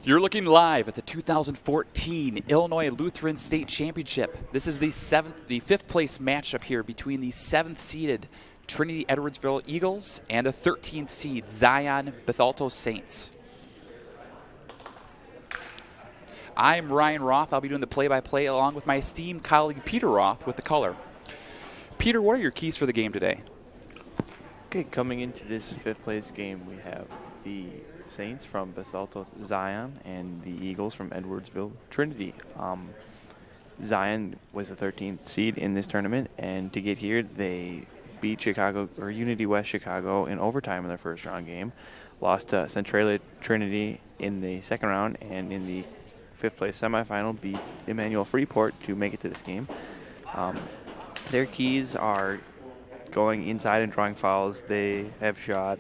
You're looking live at the 2014 Illinois Lutheran State Championship. This is the fifth place matchup here between the 7th seeded Trinity Edwardsville Eagles and the 13th seed Zion Bethalto Saints. I'm Ryan Roth. I'll be doing the play-by-play along with my esteemed colleague Peter Roth with the color. Peter, what are your keys for the game today? Okay, coming into this fifth place game, we have the Saints from Bethalto Zion and the Eagles from Edwardsville Trinity. Zion was the 13th seed in this tournament, and to get here, they beat Unity West Chicago in overtime in their first round game, lost to Centralia Trinity in the second round, and in the fifth place semifinal beat Emmanuel Freeport to make it to this game. Their keys are going inside and drawing fouls. They have shot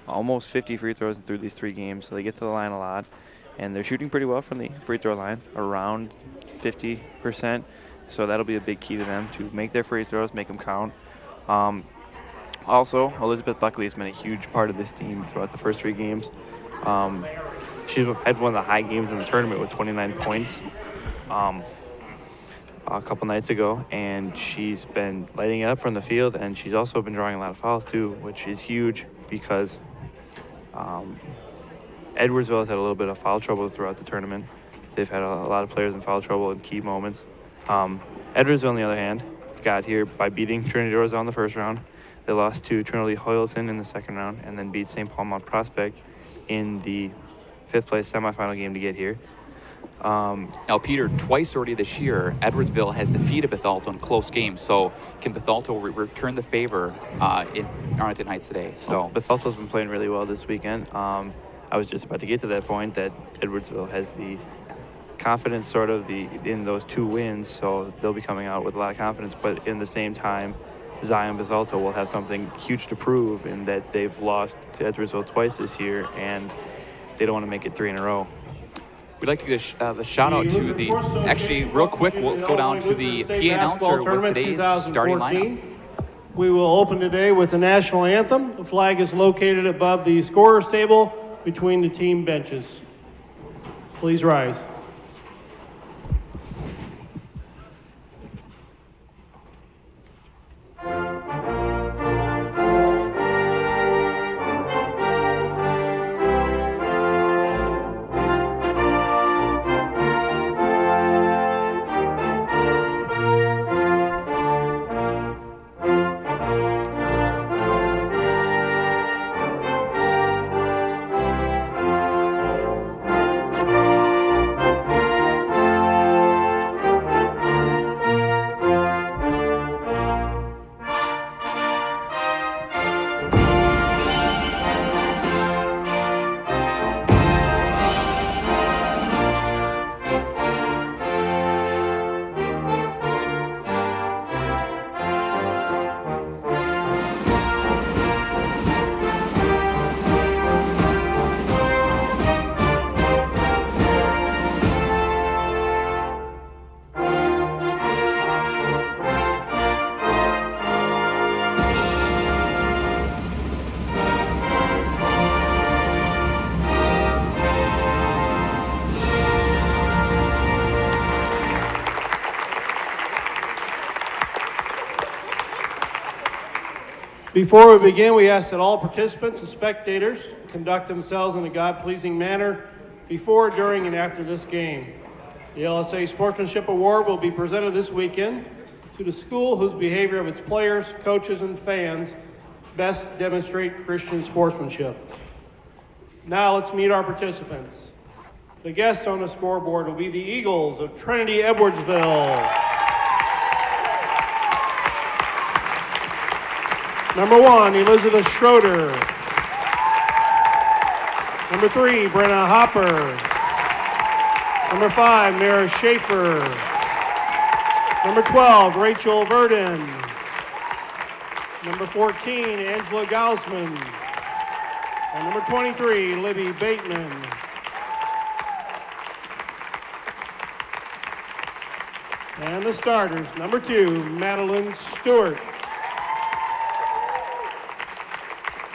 almost 50 free throws through these 3 games, so they get to the line a lot, and they're shooting pretty well from the free throw line, around 50%, so that'll be a big key to them to make their free throws, make them count. Also, Elizabeth Buckley has been a huge part of this team throughout the first 3 games. She had one of the high games in the tournament with 29 points a couple nights ago, and she's been lighting it up from the field, and she's also been drawing a lot of fouls too, which is huge because Edwardsville has had a little bit of foul trouble throughout the tournament. They've had a lot of players in foul trouble in key moments. Edwardsville, on the other hand, got here by beating Trinity Edwardsville in the first round. They lost to Trinity Hoyleton in the second round, and then beat St. Paul Mount Prospect in the fifth place semifinal game to get here. Now, Peter, twice already this year, Edwardsville has defeated Bethalto in close games. So can Bethalto return the favor in Arlington Heights today? So Bethalto's been playing really well this weekend. I was just about to get to that point that Edwardsville has the confidence sort of in those 2 wins, so they'll be coming out with a lot of confidence. But in the same time, Zion Bethalto will have something huge to prove in that they've lost to Edwardsville twice this year, and they don't want to make it 3 in a row. We'd like to give a shout out to the, actually real quick, let's go down to the PA announcer with today's starting lineup. We will open today with the national anthem. The flag is located above the scorer's table between the team benches. Please rise. Before we begin, we ask that all participants and spectators conduct themselves in a God-pleasing manner before, during, and after this game. The LSA Sportsmanship Award will be presented this weekend to the school whose behavior of its players, coaches, and fans best demonstrate Christian sportsmanship. Now let's meet our participants. The guests on the scoreboard will be the Eagles of Trinity Edwardsville. Number 1, Elizabeth Schroeder. Number 3, Brenna Hopper. Number 5, Mara Schaefer. Number 12, Rachel Verdon. Number 14, Angela Gausman. And number 23, Libby Bateman. And the starters, number 2, Madeline Stewart.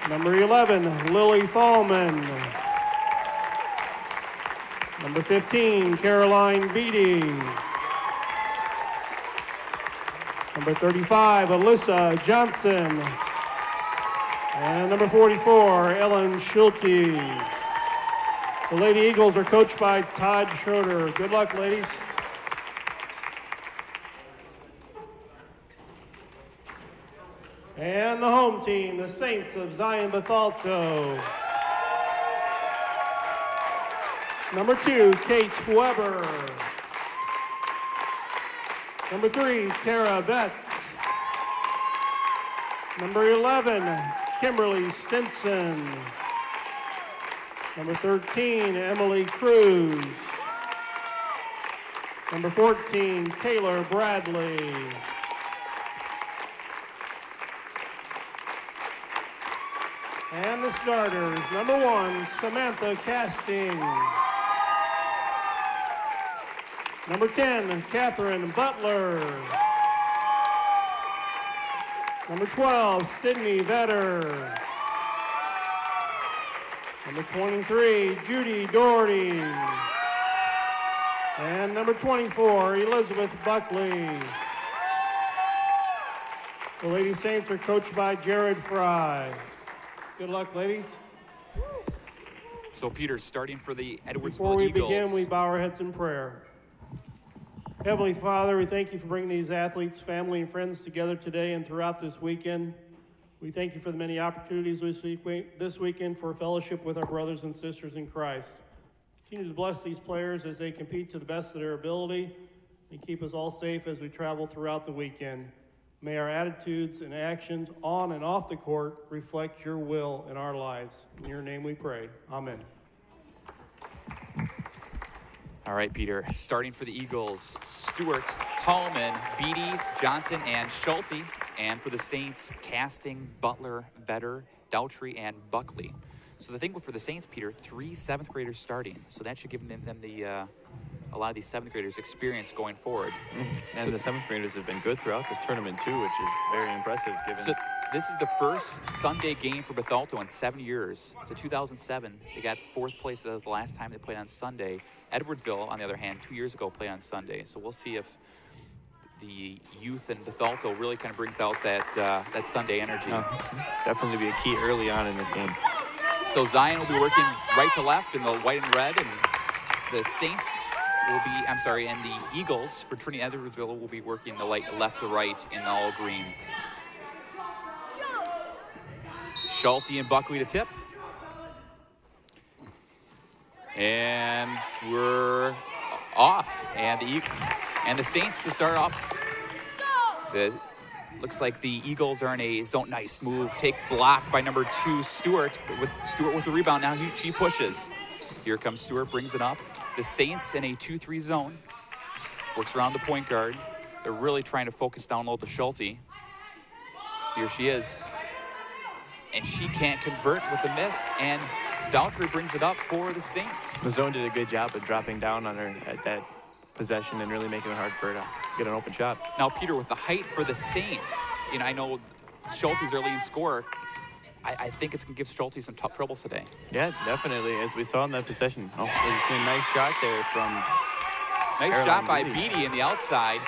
Number 11, Lily Thalman. Number 15, Caroline Beatty. Number 35, Alyssa Johnson. And number 44, Ellen Schulte. The Lady Eagles are coached by Todd Schroeder. Good luck, ladies. And the home team, the Saints of Zion Bethalto. Number 2, Kate Weber. Number 3, Tara Betts. Number 11, Kimberly Stinson. Number 13, Emily Cruz. Number 14, Taylor Bradley. And the starters, number 1, Samantha Casting. Number 10, Catherine Butler. Number 12, Sydney Vetter. Number 23, Judy Doherty. And number 24, Elizabeth Buckley. The Lady Saints are coached by Jared Fry. Good luck, ladies. So, Peter, starting for the Edwardsville Before we Eagles. begin, we bow our heads in prayer. Heavenly Father, we thank you for bringing these athletes, family, and friends together today and throughout this weekend. We thank you for the many opportunities this weekend for fellowship with our brothers and sisters in Christ. Continue to bless these players as they compete to the best of their ability and keep us all safe as we travel throughout the weekend. May our attitudes and actions on and off the court reflect your will in our lives. In your name we pray. Amen. All right, Peter, starting for the Eagles, Stewart, Tallman, Beatty, Johnson, and Schulte. And for the Saints, Casting, Butler, Vetter, Daughtry, and Buckley. So the thing for the Saints, Peter, 3 7th graders starting. So that should give them a lot of these 7th graders experience going forward. And the 7th graders have been good throughout this tournament too, which is very impressive given. So this is the first Sunday game for Bethalto in 7 years. So 2007, they got 4th place. That was the last time they played on Sunday. Edwardsville, on the other hand, 2 years ago, played on Sunday. So we'll see if the youth in Bethalto really kind of brings out that Sunday energy. Definitely be a key early on in this game. So Zion will be working right to left in the white and red, and the Saints will be, and the Eagles for Trinity Edwardsville will be working the left to right in the all green. Schulte and Buckley to tip. And we're off, and the Saints to start off. Looks like the Eagles are in a zone. Nice move. Take block by number 2, Stewart. With the rebound now, she pushes. Here comes Stewart, brings it up. The Saints in a 2-3 zone. Works around the point guard. They're really trying to focus down low to Schulte. Here she is. And she can't convert with the miss, and Daughtry brings it up for the Saints. The zone did a good job of dropping down on her at that possession and really making it hard for her to get an open shot. Now, Peter, with the height for the Saints, I know Schulte's their leading scorer. I think it's going to give Schulte some tough troubles today. Yeah, definitely, as we saw in that possession. Oh, there's a nice shot there from Nice shot by Beatty in the outside.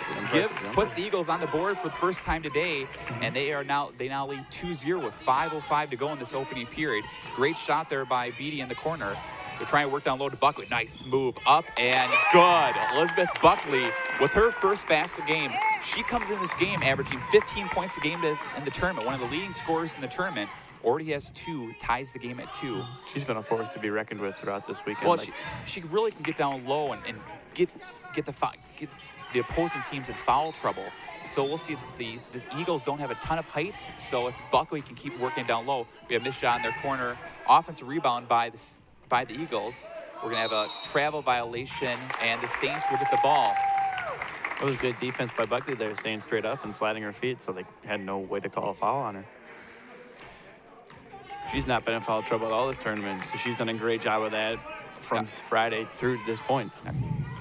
Puts the the Eagles on the board for the first time today, and they now lead 2-0 with 5:05 to go in this opening period. Great shot there by Beatty in the corner. They're trying to work down low to Buckley. Nice move up and good. Elizabeth Buckley with her first basket game. She comes in this game averaging 15 points a game in the tournament, one of the leading scorers in the tournament. Already has 2, ties the game at 2. She's been a force to be reckoned with throughout this weekend. Well, she really can get down low and get the opposing teams in foul trouble. So we'll see. The Eagles don't have a ton of height, so if Buckley can keep working down low, we have this shot in their corner. Offensive rebound by the Eagles. We're going to have a travel violation, and the Saints will get the ball. It was good defense by Buckley there, staying straight up and sliding her feet, so they had no way to call a foul on her. She's not been in foul trouble at all this tournament, so she's done a great job of that from Friday through to this point.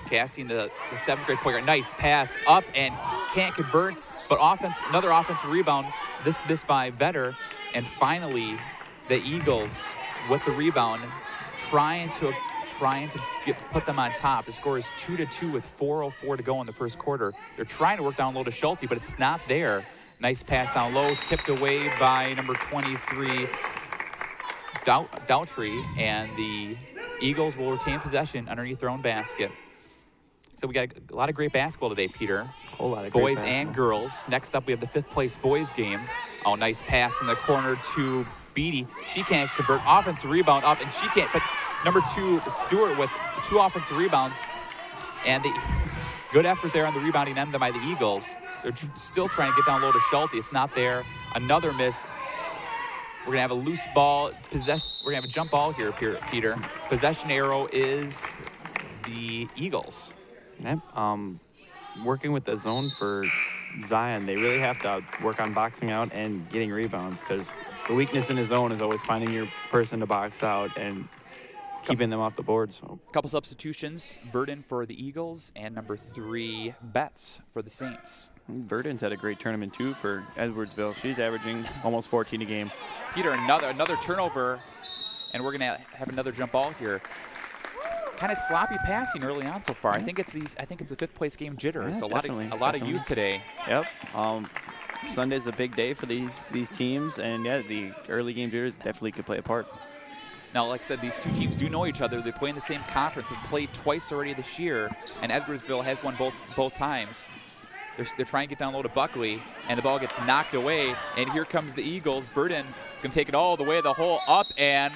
Casting the 7th grade point guard. Nice pass up and can't convert, but another offensive rebound, this by Vetter. And finally, the Eagles with the rebound, trying to trying to put them on top. The score is 2-2 with 4:04 to go in the first quarter. They're trying to work down low to Schulte, but it's not there. Nice pass down low, tipped away by number 23, Doughtry, and the Eagles will retain possession underneath their own basket. So we got a lot of great basketball today, Peter. A whole lot of boys and girls. Next up, we have the 5th place boys game. Oh, nice pass in the corner to Beatty. She can't convert. Offensive rebound up, and she can't. But number 2, Stewart, with 2 offensive rebounds. And the good effort there on the rebounding end by the Eagles. They're still trying to get down low to Schulte. It's not there. Another miss. We're going to have a loose ball. We're going to have a jump ball here, Peter. Possession arrow is the Eagles. Yep. Working with the zone for Zion, they really have to work on boxing out and getting rebounds, because the weakness in the zone is always finding your person to box out and keeping them off the board. So a couple substitutions. Verdon for the Eagles and number 3, Betts for the Saints. Verdon's had a great tournament too for Edwardsville. She's averaging almost 14 a game. Peter, another turnover, and we're going to have another jump ball here. Kind of sloppy passing early on so far. I think it's the 5th place game jitters. Yeah, a lot of youth today. Yep. Sunday's a big day for these teams, and yeah, the early game jitters definitely could play a part. Now, like I said, these two teams do know each other. They play in the same conference. They've played twice already this year, and Edwardsville has won both times. They're trying to get down low to Buckley, and the ball gets knocked away. And here comes the Eagles. Verdon can take it all the way to the hole, up and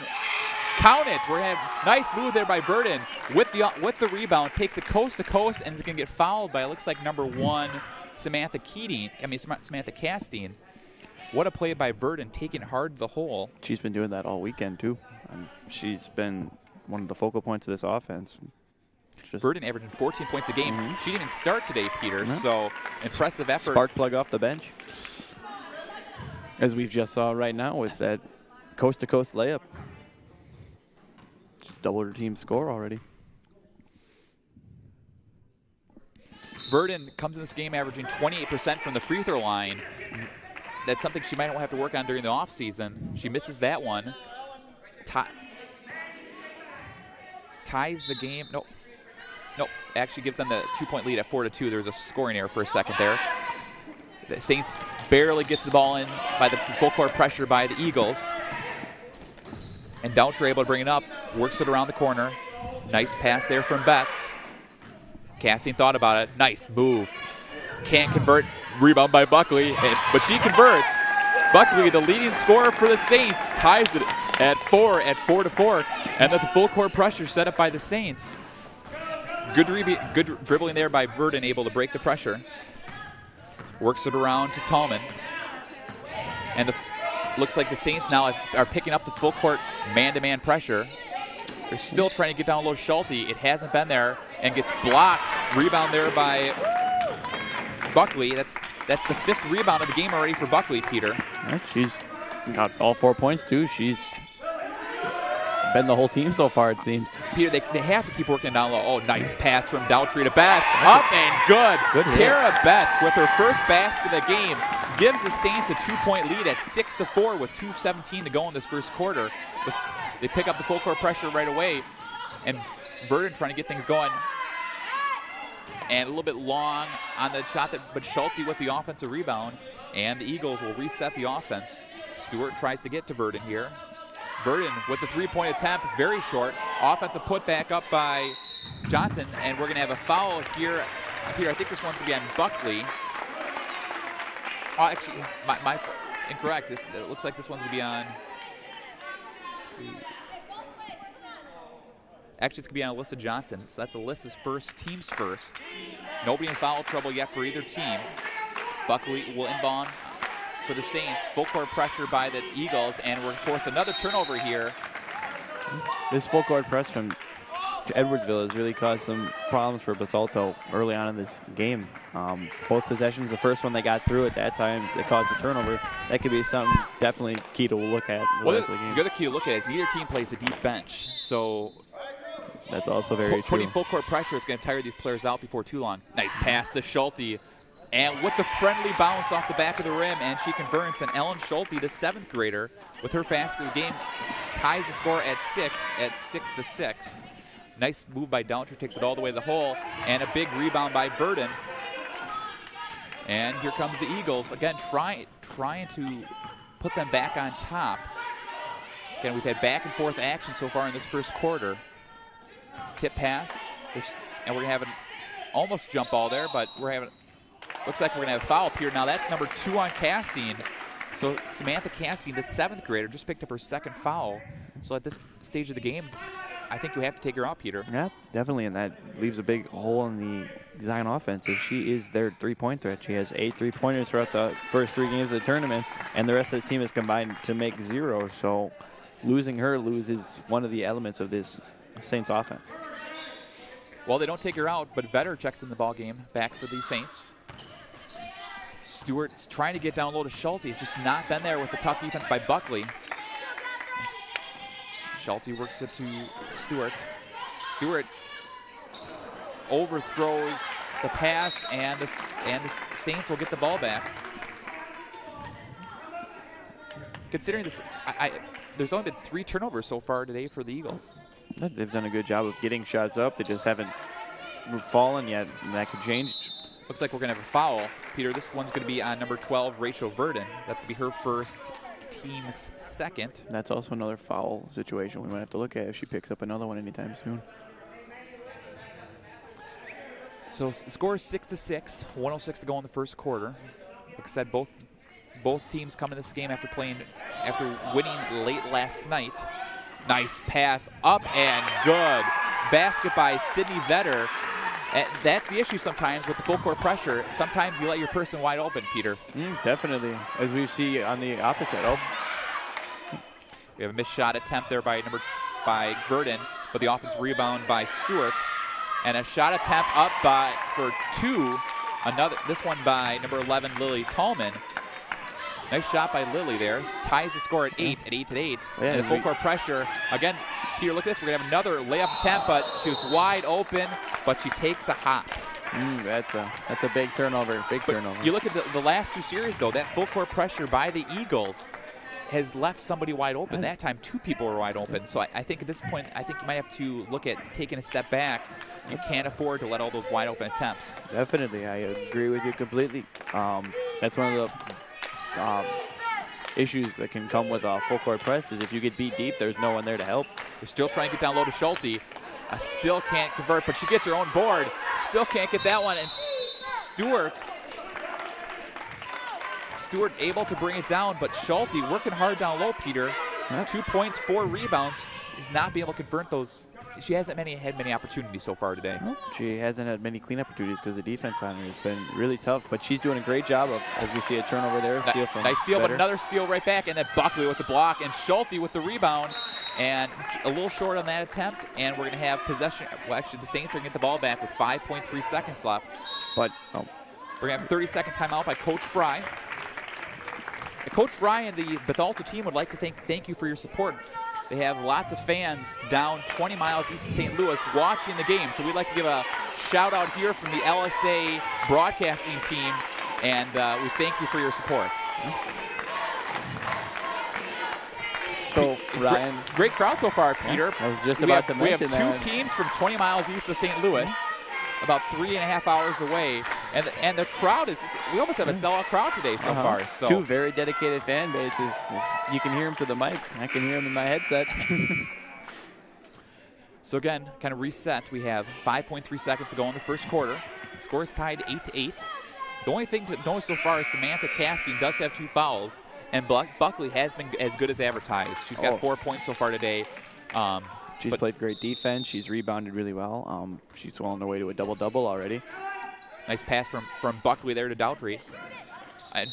count it. We're gonna have nice move there by Verdon with the rebound. Takes it coast to coast, and is gonna get fouled by, it looks like, number 1, Samantha Castine. What a play by Verdon, taking it hard to the hole. She's been doing that all weekend too. She's been one of the focal points of this offense. Verdon averaging 14 points a game. She didn't even start today, Peter, so impressive effort. Spark plug off the bench. As we've just saw right now with that coast-to-coast layup. Just doubled her team's score already. Verdon comes in this game averaging 28% from the free throw line. That's something she might have to work on during the offseason. She misses that one. Ties the game. Nope. Actually gives them the 2-point lead at 4-2. There was a scoring error for a second there. The Saints barely gets the ball in by the full court pressure by the Eagles. And Doughtry able to bring it up. Works it around the corner. Nice pass there from Betts. Castine thought about it. Nice move. Can't convert. Rebound by Buckley, but she converts. Buckley, the leading scorer for the Saints, ties it at 4-4, and that's the full court pressure set up by the Saints. Good dribbling there by Verdon, able to break the pressure. Works it around to Tallman, and looks like the Saints now are picking up the full court man-to-man pressure. They're still trying to get down low Schulte. It hasn't been there, and gets blocked. Rebound there by Buckley. That's the 5th rebound of the game already for Buckley, Peter. Right, she's got all 4 points too. She's been the whole team so far, it seems. Peter, they have to keep working down low. Oh, nice pass from Doughtry to Betts. Up and good. Tara Betts with her first basket of the game gives the Saints a 2-point lead at 6-4 with 2:17 to go in this first quarter. They pick up the full court pressure right away, and Verdon trying to get things going. And a little bit long on the shot, but Schulte with the offensive rebound, and the Eagles will reset the offense. Stewart tries to get to Verdon here. Verdon with the 3-point attempt, very short. Offensive putback up by Johnson, and we're going to have a foul here. Here, I think this one's going to be on Buckley. Oh, actually, my incorrect. It looks like this one's going to be on. Actually, it's going to be on Alyssa Johnson. So that's Alyssa's first, team's first. Nobody in foul trouble yet for either team. Buckley will inbound for the Saints. Full court pressure by the Eagles, and we're forced another turnover here. This full court press from Edwardsville has really caused some problems for Bethalto early on in this game. Both possessions, the first one they got through at that time, they caused a turnover. That could be something definitely key to look at in the rest of the game. The other key to look at is neither team plays a deep bench. So that's also very true. Putting full court pressure is going to tire these players out before too long. Nice pass to Schulte. And with the friendly bounce off the back of the rim, and she converts. And Ellen Schulte, the 7th grader, with her basket of the game, ties the score at 6 at 6-6. Nice move by Downtree, takes it all the way to the hole, and a big rebound by Burden. And here comes the Eagles, again, trying to put them back on top. Again, we've had back and forth action so far in this first quarter. Tip pass, and we're gonna have an almost jump ball there, but looks like we're gonna have a foul here. Now that's number 2 on Castine. So Samantha Castine, the 7th grader, just picked up her 2nd foul. So at this stage of the game, I think you have to take her out, Peter. Yeah, definitely, and that leaves a big hole in the Zion offense. If she is their 3-point threat, she has 8 3-pointers throughout the first 3 games of the tournament, and the rest of the team is combined to make 0. So losing her loses one of the elements of this Saints offense. Well, they don't take her out, but Vetter checks in the ball game back for the Saints. Stewart's trying to get down low to Schulte. It's just not been there with the tough defense by Buckley. Schulte works it to Stewart. Stewart overthrows the pass, and the Saints will get the ball back. Considering this, there's only been 3 turnovers so far today for the Eagles. They've done a good job of getting shots up. They just haven't fallen yet, and that could change. Looks like we're going to have a foul. Peter, this one's going to be on number 12, Rachel Verdon. That's going to be her first, team's 2nd. That's also another foul situation we might have to look at if she picks up another one anytime soon. So the score is 6-6, 1:06 to go in the first quarter. Like I said, both teams come in this game after winning late last night. Nice pass up and good. Basket by Sydney Vetter. And that's the issue sometimes with the full court pressure. Sometimes you let your person wide open, Peter. Definitely, as we see on the opposite. We have a missed shot attempt there by Verdon, but the offensive rebound by Stewart. And a shot attempt up for 2. This one by number 11, Lily Tallman. Nice shot by Lily there. Ties the score at 8 at 8. Yeah, and the full court pressure. Again, Peter, look at this. We're going to have another layup attempt, but she was wide open, but she takes a hop. That's a big turnover. Turnover. You look at the last 2 series, though. That full court pressure by the Eagles has left somebody wide open. That time, 2 people were wide open. So I think at this point, you might have to look at taking a step back. You can't afford to let all those wide open attempts. Definitely, I agree with you completely. That's one of the issues that can come with a full court press is if you get beat deep, there's no one there to help. They're still trying to get down low to Schulte. Still can't convert, but she gets her own board. Still can't get that one, and Stewart able to bring it down, but Schulte working hard down low, Peter. 2 points, 4 rebounds. Is not being able to convert those. She hasn't had many opportunities so far today. She hasn't had many clean opportunities because the defense on her has been really tough, but she's doing a great job of, as we see a turnover there, steal from nice steal, Vetter. But another steal right back, and then Buckley with the block, and Schulte with the rebound, and a little short on that attempt, and we're going to have possession. Well, actually, the Saints are going to get the ball back with 5.3 seconds left. But we're going to have a 30-second timeout by Coach Fry. Coach Fry and the Bethalto team would like to thank you for your support. They have lots of fans down 20 miles east of St. Louis watching the game. So we'd like to give a shout out here from the LSA broadcasting team, and we thank you for your support. So, Ryan. Great crowd so far, Peter. I was just about to mention that. We have 2 teams from 20 miles east of St. Louis, about 3.5 hours away. And the crowd we almost have a sellout crowd today so far. So 2 very dedicated fan bases. You can hear them through the mic. I can hear them in my headset. So again, kind of reset. We have 5.3 seconds to go in the first quarter. The score is tied 8-8. The only thing to notice so far is Samantha Castine does have 2 fouls, and Buckley has been as good as advertised. She's got 4 points so far today. She's played great defense. She's rebounded really well. She's well on her way to a double-double already. Nice pass from Buckley there to Doutry.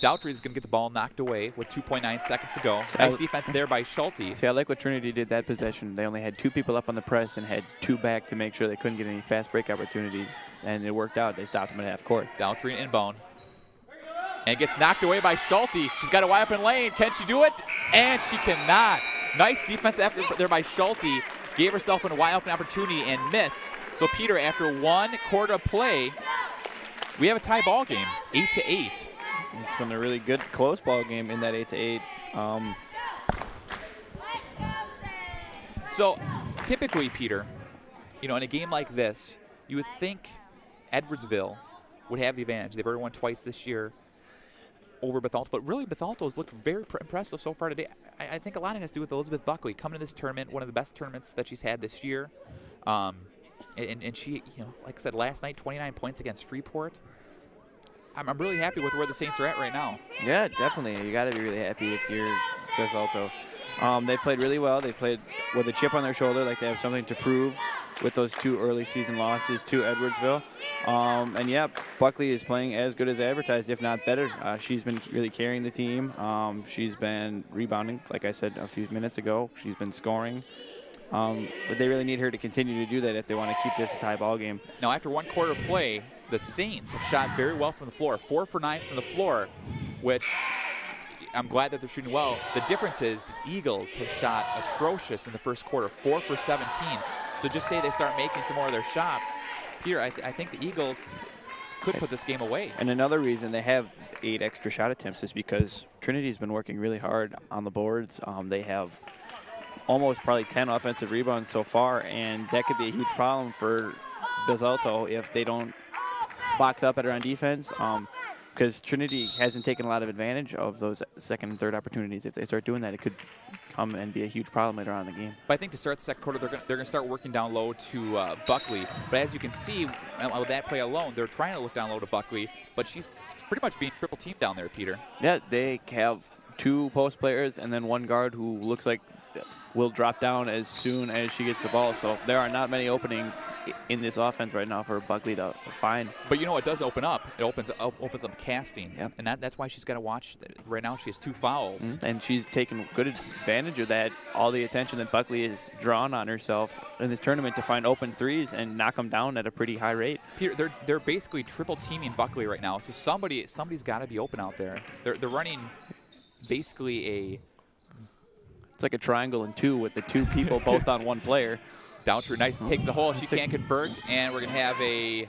Doutry is going to get the ball knocked away with 2.9 seconds to go. Nice defense there by Schulte. See, I like what Trinity did that possession. They only had 2 people up on the press and had 2 back to make sure they couldn't get any fast break opportunities, and it worked out. They stopped them at half court. Doutry inbound. And it gets knocked away by Schulte. She's got a wide open lane. Can she do it? And she cannot. Nice defense there by Schulte. Gave herself a wide open opportunity and missed. So, Peter, after 1 quarter of play, we have a tie ball game, 8-8. It's been a really good close ball game in that 8-8. So typically, Peter, in a game like this, you would think Edwardsville would have the advantage. They've already won twice this year over Bethalto, but really Bethalto's looked very impressive so far today. I think a lot of it has to do with Elizabeth Buckley coming to this tournament, one of the best tournaments that she's had this year. And she, like I said, last night, 29 points against Freeport. I'm really happy with where the Saints are at right now. Yeah, definitely. You got to be really happy if you're Bethalto. They played really well. They played with a chip on their shoulder, like they have something to prove with those 2 early season losses to Edwardsville. And yeah, Buckley is playing as good as advertised, if not better. She's been really carrying the team. She's been rebounding, like I said a few minutes ago. She's been scoring. But they really need her to continue to do that if they want to keep this a tie ball game. Now, after 1 quarter play, the Saints have shot very well from the floor, 4 for 9 from the floor, which I'm glad that they're shooting well. The difference is the Eagles have shot atrocious in the first quarter, 4 for 17. So just say they start making some more of their shots. Peter, I think the Eagles could put this game away. And another reason they have 8 extra shot attempts is because Trinity's been working really hard on the boards. They have almost probably 10 offensive rebounds so far, and that could be a huge problem for Bethalto if they don't box up better on defense, because Trinity hasn't taken a lot of advantage of those second and third opportunities. If they start doing that, it could come and be a huge problem later on in the game. But I think to start the second quarter, they're going to start working down low to Buckley. But as you can see, with that play alone, they're trying to look down low to Buckley, but she's pretty much being triple teamed down there, Peter. Yeah, they have 2 post players and then 1 guard who looks like will drop down as soon as she gets the ball. So there are not many openings in this offense right now for Buckley to find. But it does open up. It opens up casting. Yep. And that's why she's got to watch. Right now she has 2 fouls. And she's taken good advantage of that, all the attention that Buckley has drawn on herself in this tournament to find open threes and knock them down at a pretty high rate. Peter, they're basically triple teaming Buckley right now. So somebody's got to be open out there. They're running basically it's like a triangle in 2 with the 2 people both on 1 player. Downtrue, nice to take the hole. She can't convert, and we're going to have a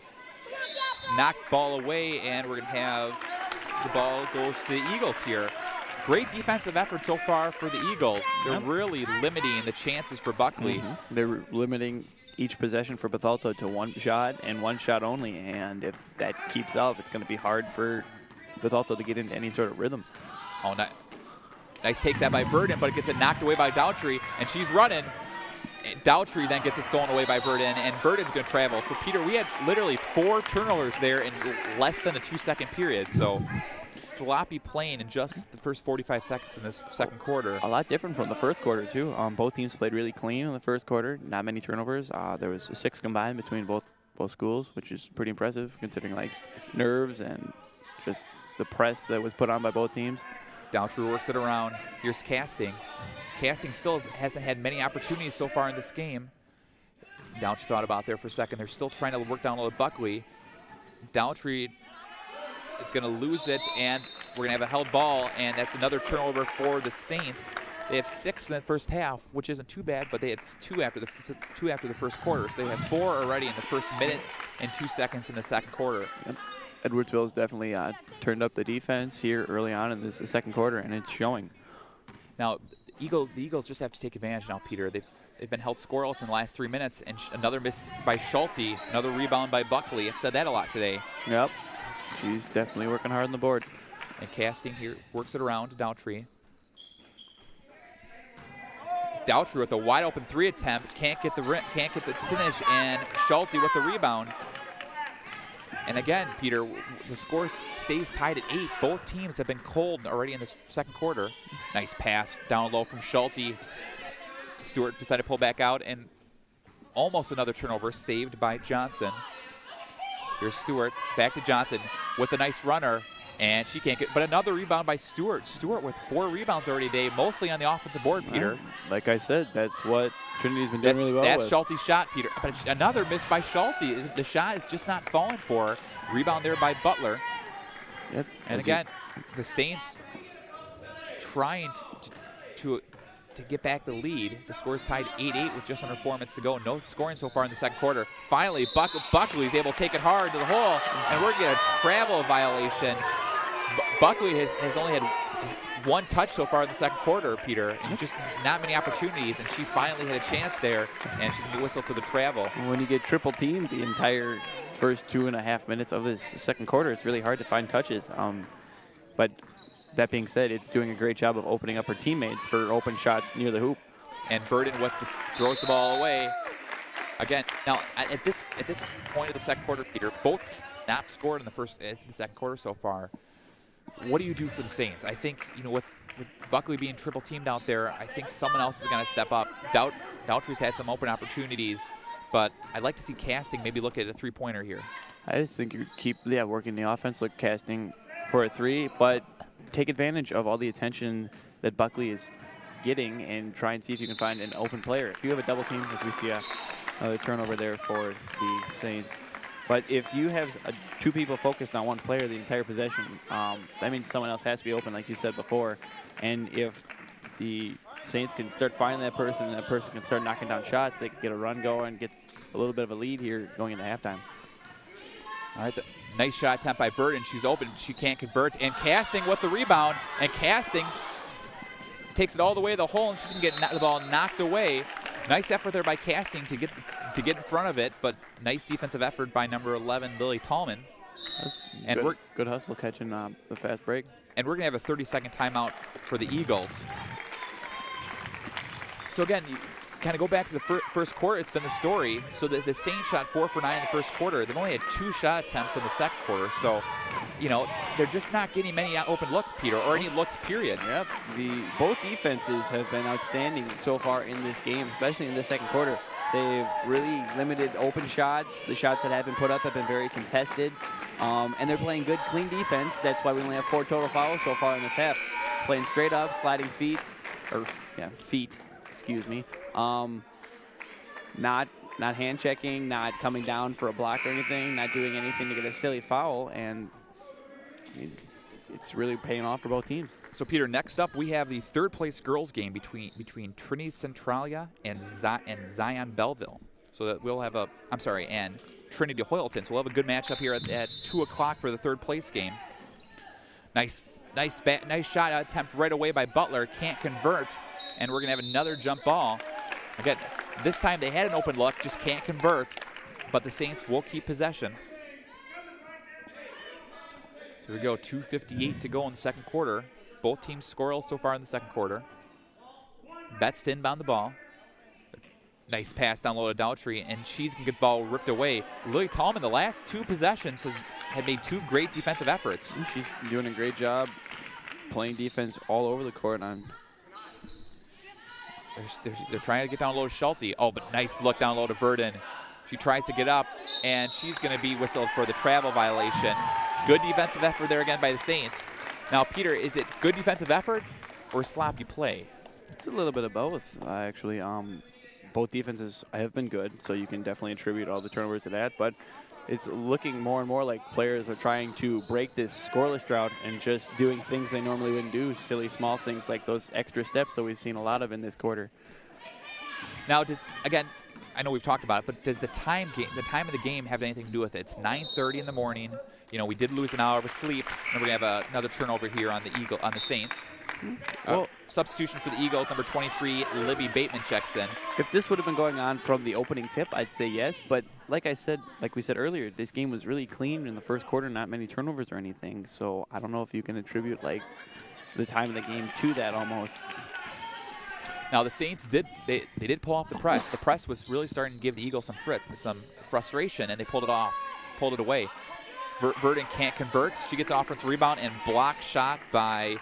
knocked ball away, and we're going to have the ball goes to the Eagles here. Great defensive effort so far for the Eagles. They're really limiting the chances for Buckley. They're limiting each possession for Bethalto to 1 shot and 1 shot only, and if that keeps up, it's going to be hard for Bethalto to get into any sort of rhythm. Oh, nice take that by Verdon, but it gets it knocked away by Downtree, and she's running. And Downtree then gets it stolen away by Verdon, and Verdon's going to travel. So, Peter, we had literally 4 turnovers there in less than a 2-second period. So, sloppy playing in just the first 45 seconds in this second quarter. A lot different from the first quarter, too. Both teams played really clean in the first quarter. Not many turnovers. There was 6 combined between both schools, which is pretty impressive considering, like, nerves and just the press that was put on by both teams. Downtree works it around. Here's Casting. Casting still hasn't had many opportunities so far in this game. Downtree thought about there for a second. They're still trying to work down low to Buckley. Downtree is going to lose it, and we're going to have a held ball, and that's another turnover for the Saints. They have 6 in the first half, which isn't too bad, but they had 2 after the first quarter. So they have 4 already in the first minute and 2 seconds in the second quarter. Yep. Edwardsville has definitely turned up the defense here early on in this second quarter, and it's showing. Now, the Eagles just have to take advantage now, Peter. They've been held scoreless in the last 3 minutes, and another miss by Schulte, another rebound by Buckley. I've said that a lot today. Yep. She's definitely working hard on the board. And Casting here works it around to Downtree. Downtree with a wide open 3 attempt, can't get the finish, and Schulte with the rebound. And again, Peter, the score stays tied at 8. Both teams have been cold already in this second quarter. Nice pass down low from Schulte. Stewart decided to pull back out, and almost another turnover saved by Johnson. Here's Stewart, back to Johnson with a nice runner, and she can't get, but another rebound by Stewart. Stewart with 4 rebounds already today, mostly on the offensive board, Peter. Like I said, that's what Trinity's been doing really well That's with. Schulte's shot, Peter. But another miss by Schulte. The shot is just not falling for her. Rebound there by Butler. Yep. And again, the Saints trying to get back the lead. The score is tied 8-8 with just under 4 minutes to go. No scoring so far in the second quarter. Finally, Buckley is able to take it hard to the hole, and we're going to get a travel violation. Buckley has only had one touch so far in the second quarter, Peter, and just not many opportunities, and she finally had a chance there, and she's going to whistle for the travel. When you get triple teamed the entire first 2.5 minutes of this second quarter, it's really hard to find touches. But that being said, it's doing a great job of opening up her teammates for open shots near the hoop. And Burden throws the ball away. Again, now at this point of the second quarter, Peter, both not scored in the second quarter so far. What do you do for the Saints? I think, with Buckley being triple teamed out there, I think someone else is going to step up. Daughtry's had some open opportunities, but I'd like to see Casting maybe look at a three-pointer here. I just think you keep working the offense, look Casting for a three, but take advantage of all the attention that Buckley is getting and try and see if you can find an open player. If you have a double team, as we see another turnover there for the Saints. But if you have two people focused on one player the entire possession, that means someone else has to be open, like you said before. And if the Saints can start finding that person and that person can start knocking down shots, they can get a run going, get a little bit of a lead here going into halftime. All right, nice shot attempt by Burden. She's open. She can't convert. And Casting with the rebound. And Casting takes it all the way to the hole, and she's going to get the ball knocked away. Nice effort there by Casting to get in front of it, but nice defensive effort by number 11, Lily Tallman. And good hustle catching the fast break. And we're going to have a 30-second timeout for the Eagles. So again, you kind of go back to the first quarter. It's been the story. So the Saints shot 4 for 9 in the first quarter. They've only had 2 shot attempts in the second quarter. So, they're just not getting many open looks, Peter, or any looks, period. Yep. Both defenses have been outstanding so far in this game, especially in the second quarter. They've really limited open shots. The shots that have been put up have been very contested. And they're playing good, clean defense. That's why we only have 4 total fouls so far in this half. Playing straight up, sliding feet, excuse me. Not hand checking, not coming down for a block or anything, not doing anything to get a silly foul, and it's really paying off for both teams. So Peter, next up we have the third-place girls game between Trinity Centralia and Zion Belleville. So that we'll have and Trinity Hoyleton. So we'll have a good matchup here at 2 o'clock for the third-place game. Nice shot attempt right away by Butler. Can't convert, and we're going to have another jump ball. Again, this time they had an open look, just can't convert, but the Saints will keep possession. So here we go, 2:58 to go in the second quarter. Both teams scoreless so far in the second quarter. Betts to inbound the ball. Nice pass down low to Daughtry, and she's going to get the ball ripped away. Lily Tallman, the last 2 possessions, had made 2 great defensive efforts. She's doing a great job playing defense all over the court. They're trying to get down low to Schulte. Oh, but nice look down low to Burden. She tries to get up, and she's going to be whistled for the travel violation. Good defensive effort there again by the Saints. Now, Peter, is it good defensive effort or sloppy play? It's a little bit of both, actually. Both defenses have been good, so you can definitely attribute all the turnovers to that. But it's looking more and more like players are trying to break this scoreless drought and just doing things they normally wouldn't do, silly small things like those extra steps that we've seen a lot of in this quarter. Now, again, I know we've talked about it, but does the time of the game have anything to do with it? It's 9:30 in the morning. We did lose an hour of sleep, and we're going to have another turnover here on the Saints. Well, substitution for the Eagles, number 23, Libby Bateman checks in. If this would have been going on from the opening tip, I'd say yes. But like we said earlier, this game was really clean in the first quarter, not many turnovers or anything. So I don't know if you can attribute the time of the game to that almost. Now the Saints did pull off the press. The press was really starting to give the Eagles some frustration, and they pulled it away. Verdon can't convert. She gets an offensive rebound and block shot by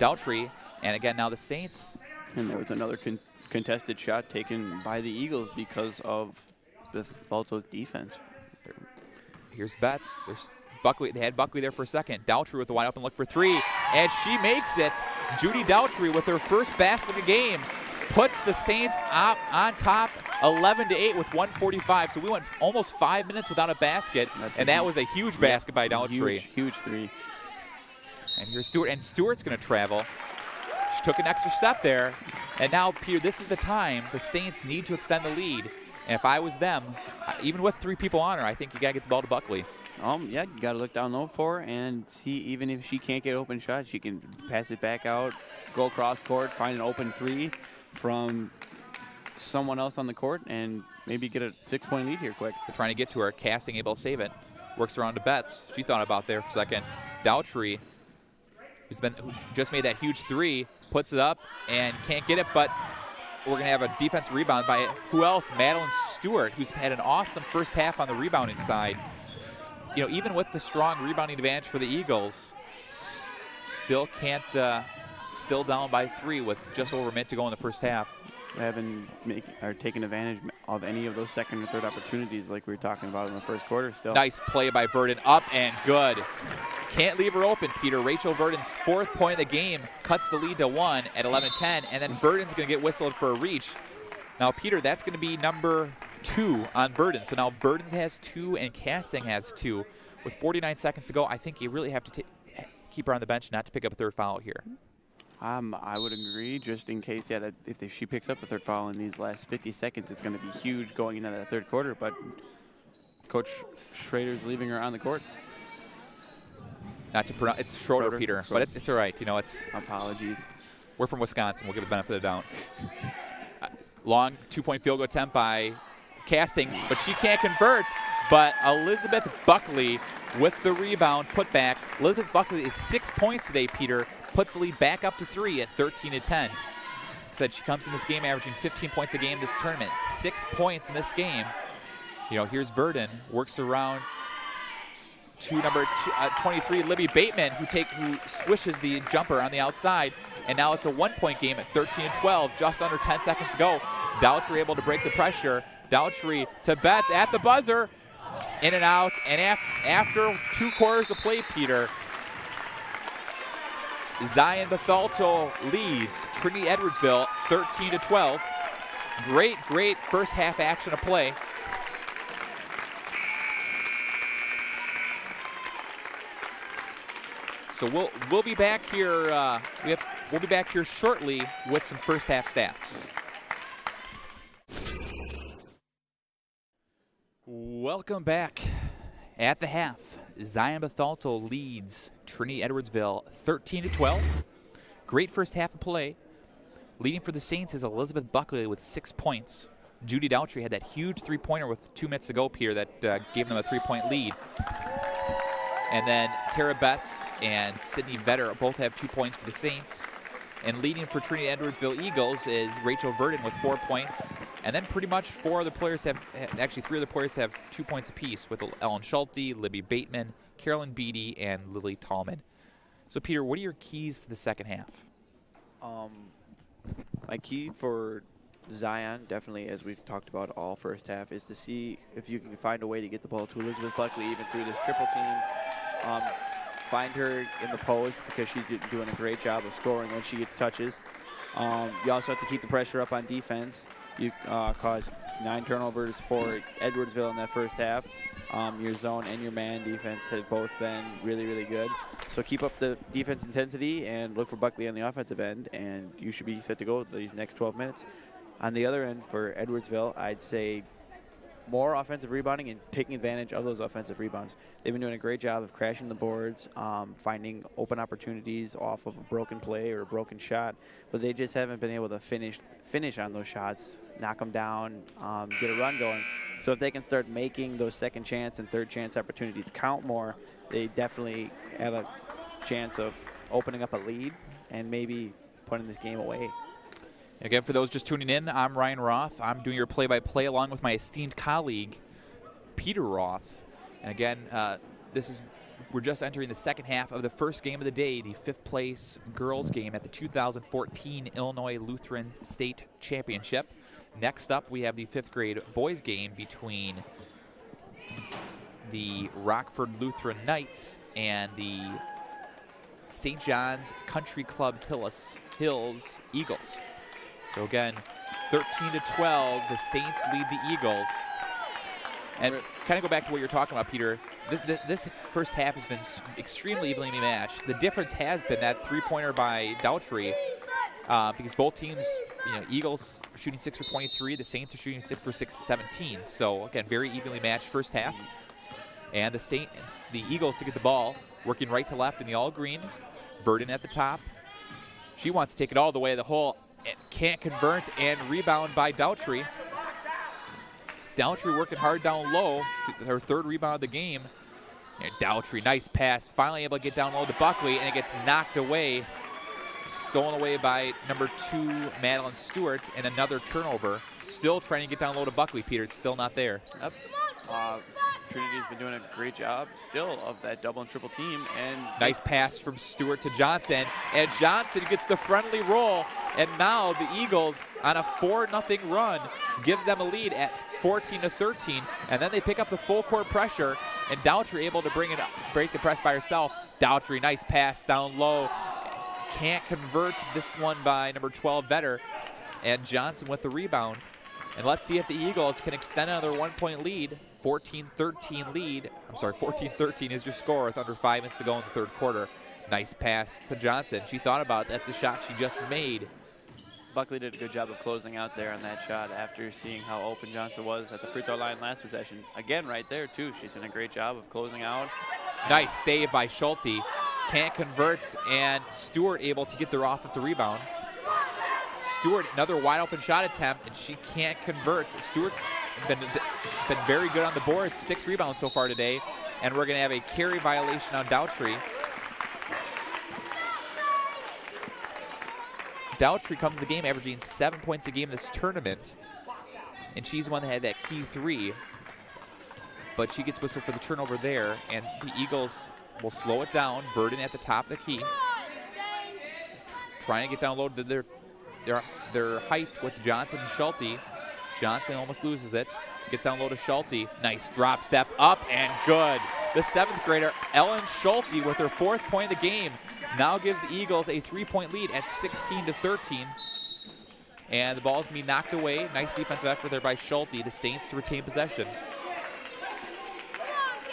Daughtry. And again, now the Saints. And there was another contested shot taken by the Eagles because of Bethalto's defense. Here's Betts. There's Buckley. They had Buckley there for a second. Daughtry with the wide open look for 3. And she makes it. Judy Daughtry with her first basket of the game puts the Saints on top 11-8 with 1:45. So we went almost 5 minutes without a basket, and that was a huge basket by Daughtry. Huge 3. And here's Stewart, and Stewart's going to travel. She took an extra step there, and now, Peter, this is the time the Saints need to extend the lead. And if I was them, even with 3 people on her, I think you got to get the ball to Buckley. Yeah, you got to look down low for her and see, even if she can't get open shots, she can pass it back out, go across court, find an open three from someone else on the court, and maybe get a 6-point lead here quick. They're trying to get to her. Casting able to save it. Works around to Betts. She thought about there for a second. Daughtry, who just made that huge three, puts it up and can't get it, but we're going to have a defensive rebound by who else? Madeline Stewart, who's had an awesome first half on the rebounding side. You know, even with the strong rebounding advantage for the Eagles, still down by 3 with just over a minute to go in the first half. Haven't taken advantage of any of those second or third opportunities like we were talking about in the first quarter still. Nice play by Verdon, up and good. Can't leave her open, Peter. Rachel Verdon's 4th point of the game cuts the lead to 1 at 11-10, and then Verdon's going to get whistled for a reach. Now, Peter, that's going to be number 2 on Verdon. So now Verdon has 2 and Casting has 2. With 49 seconds to go, I think you really have to keep her on the bench not to pick up a 3rd foul here. I would agree, just in case, that if she picks up the 3rd foul in these last 50 seconds, it's going to be huge going into that 3rd quarter. But Coach Schrader's leaving her on the court. Not to pronounce, it's Schroeder, Peter, but it's all right. You know, it's apologies. We're from Wisconsin. We'll give the benefit of the doubt. Long 2-point field goal attempt by Casting, but she can't convert. But Elizabeth Buckley with the rebound put back. Elizabeth Buckley is 6 points today, Peter. Puts the lead back up to 3 at 13-10. Said she comes in this game averaging 15 points a game this tournament. 6 points in this game. You know, here's Verdon, works around to number 23, Libby Bateman, who swishes the jumper on the outside. And now it's a 1-point game at 13-12, just under 10 seconds to go. Daughtry able to break the pressure. Daughtry to Betts at the buzzer. In and out, and after 2 quarters of play, Peter, Zion Bethalto leads Trinity Edwardsville 13-12. Great first half action of play. So we'll be back here. We'll be back here shortly with some first half stats. Welcome back. At the half, Zion Bethalto leads Trinity Edwardsville 13-12. Great first half of play. Leading for the Saints is Elizabeth Buckley with 6 points. Judy Daughtry had that huge 3-pointer with 2 minutes to go here that gave them a 3-point lead. And then Tara Betts and Sydney Vetter both have 2 points for the Saints. And leading for Trinity Edwardsville Eagles is Rachel Verdon with 4 points. And then pretty much 3 other players have 2 points apiece with Ellen Schulte, Libby Bateman, Carolyn Beatty, and Lily Tallman. So, Peter, what are your keys to the second half? My key for Zion, definitely, as we've talked about all first half, is to see if you can find a way to get the ball to Elizabeth Buckley even through this triple team. Find her in the post because she's doing a great job of scoring when she gets touches. You also have to keep the pressure up on defense. You caused 9 turnovers for Edwardsville in that first half. Your zone and your man defense have both been really, really good. So keep up the defense intensity and look for Buckley on the offensive end, and you should be set to go these next 12 minutes. On the other end for Edwardsville, I'd say more offensive rebounding and taking advantage of those offensive rebounds. They've been doing a great job of crashing the boards, finding open opportunities off of a broken play or a broken shot, but they just haven't been able to finish on those shots, knock them down, get a run going. So if they can start making those second chance and third chance opportunities count more, they definitely have a chance of opening up a lead and maybe putting this game away. Again, for those just tuning in, I'm Ryan Roth. I'm doing your play-by-play along with my esteemed colleague, Peter Roth. And again, we're just entering the second half of the first game of the day, the 5th place girls game at the 2014 Illinois Lutheran State Championship. Next up, we have the 5th grade boys game between the Rockford Lutheran Knights and the St. John's Country Club Hills Eagles. So again, 13-12, the Saints lead the Eagles. And kind of go back to what you're talking about, Peter. This first half has been extremely evenly matched. The difference has been that 3-pointer by Daughtry, because both teams, Eagles are shooting 6 for 23, the Saints are shooting 6 for 17. So again, very evenly matched first half. And the Eagles to get the ball, working right to left in the all green. Burden at the top. She wants to take it all the way to the hole. And can't convert, and rebound by Daughtry. Daughtry working hard down low. Her third rebound of the game. And Daughtry, nice pass. Finally able to get down low to Buckley, and it gets knocked away. Stolen away by number 2, Madeline Stewart, and another turnover. Still trying to get down low to Buckley, Peter. It's still not there. Yep. Trinity's been doing a great job still of that double and triple team. And nice pass from Stewart to Johnson. And Johnson gets the friendly roll. And now the Eagles, on a 4-0 run, gives them a lead at 14-13. And then they pick up the full court pressure. And Daughtry able to break the press by herself. Daughtry, nice pass down low. Can't convert this one by number 12, Vetter. And Johnson with the rebound. And let's see if the Eagles can extend another 1-point lead. 14-13 lead. I'm sorry, 14-13 is your score with under 5 minutes to go in the third quarter. Nice pass to Johnson. She thought about it. That's a shot she just made. Buckley did a good job of closing out there on that shot after seeing how open Johnson was at the free throw line last possession. Again, right there, too. She's done a great job of closing out. Nice save by Schulte. Can't convert, and Stewart able to get their offensive rebound. Stewart, another wide open shot attempt, and she can't convert. Stewart's been very good on the board. 6 rebounds so far today, and we're going to have a carry violation on Daughtry. Daughtry comes to the game averaging 7 points a game in this tournament, and she's the one that had that key 3. But she gets whistled for the turnover there, and the Eagles will slow it down. Burden at the top of the key. Trying to get down low to their height with Johnson and Schulte. Johnson almost loses it. Gets down low to Schulte. Nice drop step up and good. The 7th grader, Ellen Schulte, with her 4th point of the game, now gives the Eagles a 3-point lead at 16-13. And the ball's going to be knocked away. Nice defensive effort there by Schulte. The Saints to retain possession.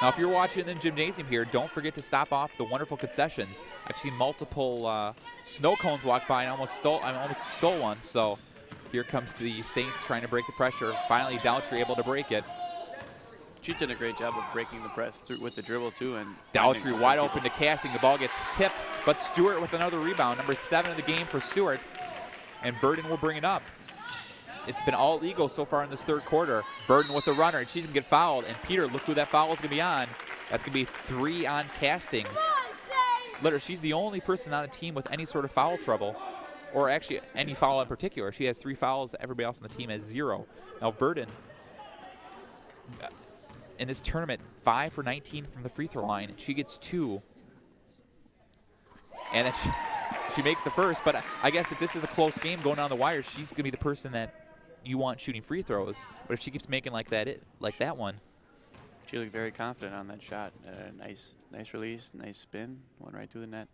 Now, if you're watching in the gymnasium here, don't forget to stop off the wonderful concessions. I've seen multiple snow cones walk by, and I almost stole one. So here comes the Saints trying to break the pressure. Finally, Daughtry able to break it. She's done a great job of breaking the press through with the dribble, too. And Daughtry wide open to Casting. The ball gets tipped, but Stewart with another rebound. Number 7 of the game for Stewart. And Burden will bring it up. It's been all Eagles so far in this third quarter. Burden with the runner, and she's going to get fouled. And Peter, look who that foul is going to be on. That's going to be 3 on Casting. Literally, she's the only person on the team with any sort of foul trouble, or actually any foul in particular. She has 3 fouls. Everybody else on the team has 0. Now Burden, in this tournament, 5 for 19 from the free throw line. She gets 2. And then she makes the first. But I guess if this is a close game going down the wire, she's going to be the person that you want shooting free throws. But if she keeps making like that one. She looked very confident on that shot. Nice release, nice spin, went right through the net.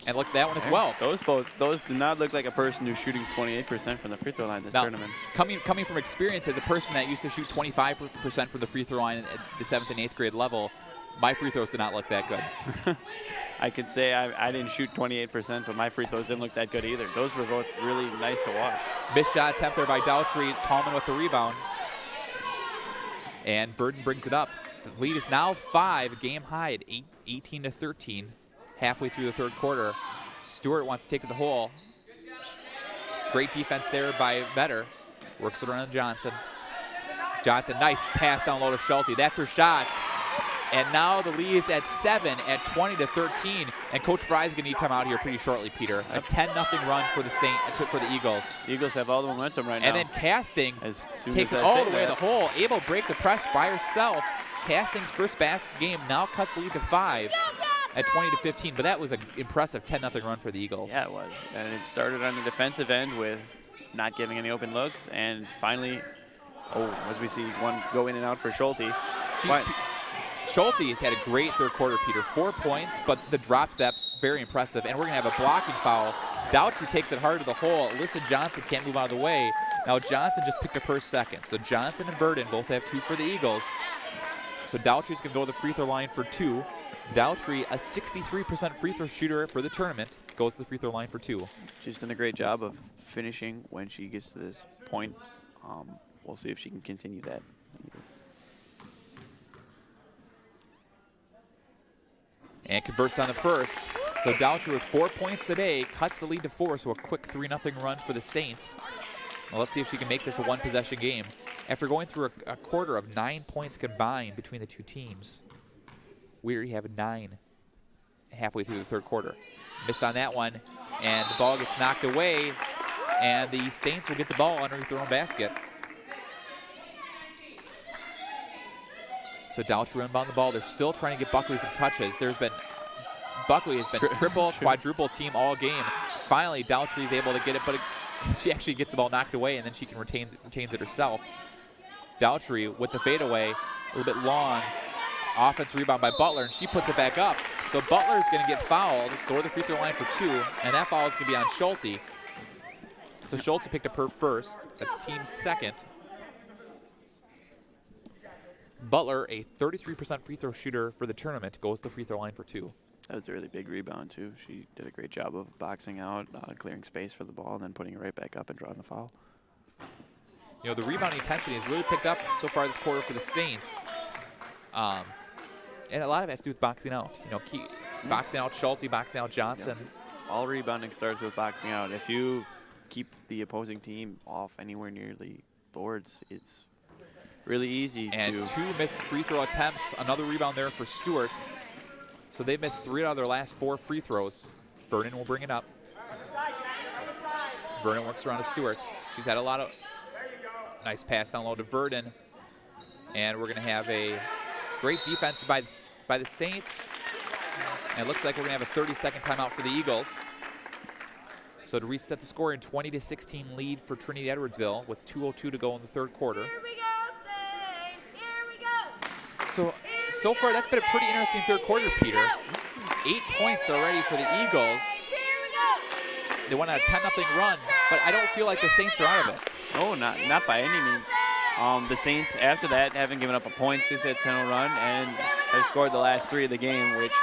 And look at that one as well. Those do not look like a person who's shooting 28% from the free throw line this tournament. Coming from experience as a person that used to shoot 25% from the free throw line at the 7th and 8th grade level, my free throws did not look that good. I could say I didn't shoot 28%, but my free throws didn't look that good either. Those were both really nice to watch. Missed shot attempt there by Daughtry. Tallman with the rebound. And Burden brings it up. The lead is now 5, game high at 18-13. Halfway through the third quarter. Stewart wants to take to the hole. Great defense there by Vetter. Works it around Johnson. Johnson, nice pass down low to Schulte. That's her shot. And now the lead is at 7 at 20-13. And Coach Fry's going to need time out here pretty shortly, Peter. A 10-0 run for the Eagles. Eagles have all the momentum right now. And then Casting takes it all the way to the hole. Able to break the press by herself. Casting's first basket game now cuts the lead to 5 at 20-15. But that was an impressive 10-0 run for the Eagles. Yeah, it was. And it started on the defensive end with not giving any open looks. And finally, as we see one go in and out for Schulte. Schulte has had a great third quarter, Peter. 4 points, but the drop step's very impressive. And we're going to have a blocking foul. Daughtry takes it hard to the hole. Alyssa Johnson can't move out of the way. Now Johnson just picked up her second. So Johnson and Burden both have 2 for the Eagles. So Daughtry's going to go to the free throw line for 2. Daughtry, a 63% free throw shooter for the tournament, goes to the free throw line for 2. She's done a great job of finishing when she gets to this point. We'll see if she can continue that. and converts on the first. So Daltrey with 4 points today cuts the lead to 4, so a quick 3-0 run for the Saints. Well, let's see if she can make this a one-possession game. After going through a quarter of 9 points combined between the two teams, we already have 9 halfway through the third quarter. Missed on that one, and the ball gets knocked away, and the Saints will get the ball underneath their own basket. So Daltrey inbound the ball. They're still trying to get Buckley some touches. Buckley has been triple, quadruple team all game. Finally, Daltrey is able to get it, but she actually gets the ball knocked away, and then she can retains it herself. Daltrey with the fadeaway, a little bit long. Offense rebound by Butler, and she puts it back up. So Butler's going to get fouled, go to the free throw line for 2, and that foul is going to be on Schulte. So Schulte picked up her first. That's team's second. Butler, a 33% free throw shooter for the tournament, goes to the free throw line for 2. That was a really big rebound, too. She did a great job of boxing out, clearing space for the ball, and then putting it right back up and drawing the foul. You know, the rebounding intensity has really picked up so far this quarter for the Saints. And a lot of it has to do with boxing out. You know, boxing out Schulte, boxing out Johnson. Yep. All rebounding starts with boxing out. If you keep the opposing team off anywhere near the boards, it's really easy and 2 missed free throw attempts. Another rebound there for Stewart. So they missed 3 out of their last 4 free throws. Vernon will bring it up. Vernon works around to Stewart. She's had a lot of nice pass down low to Vernon. And we're going to have a great defense by the Saints. And it looks like we're going to have a 30-second timeout for the Eagles. So to reset the score, in 20-16 lead for Trinity Edwardsville with 2:02 to go in the third quarter. Here we go, Saints. Here we go. So far, that's been a pretty interesting third quarter, Peter. 8 points already for the Eagles. Here we go. They went on a 10-0 run, but I don't feel like the Saints are out of it. Oh, not by any means. The Saints, after that, haven't given up a point since that 10-0 run and have scored the last 3 of the game, which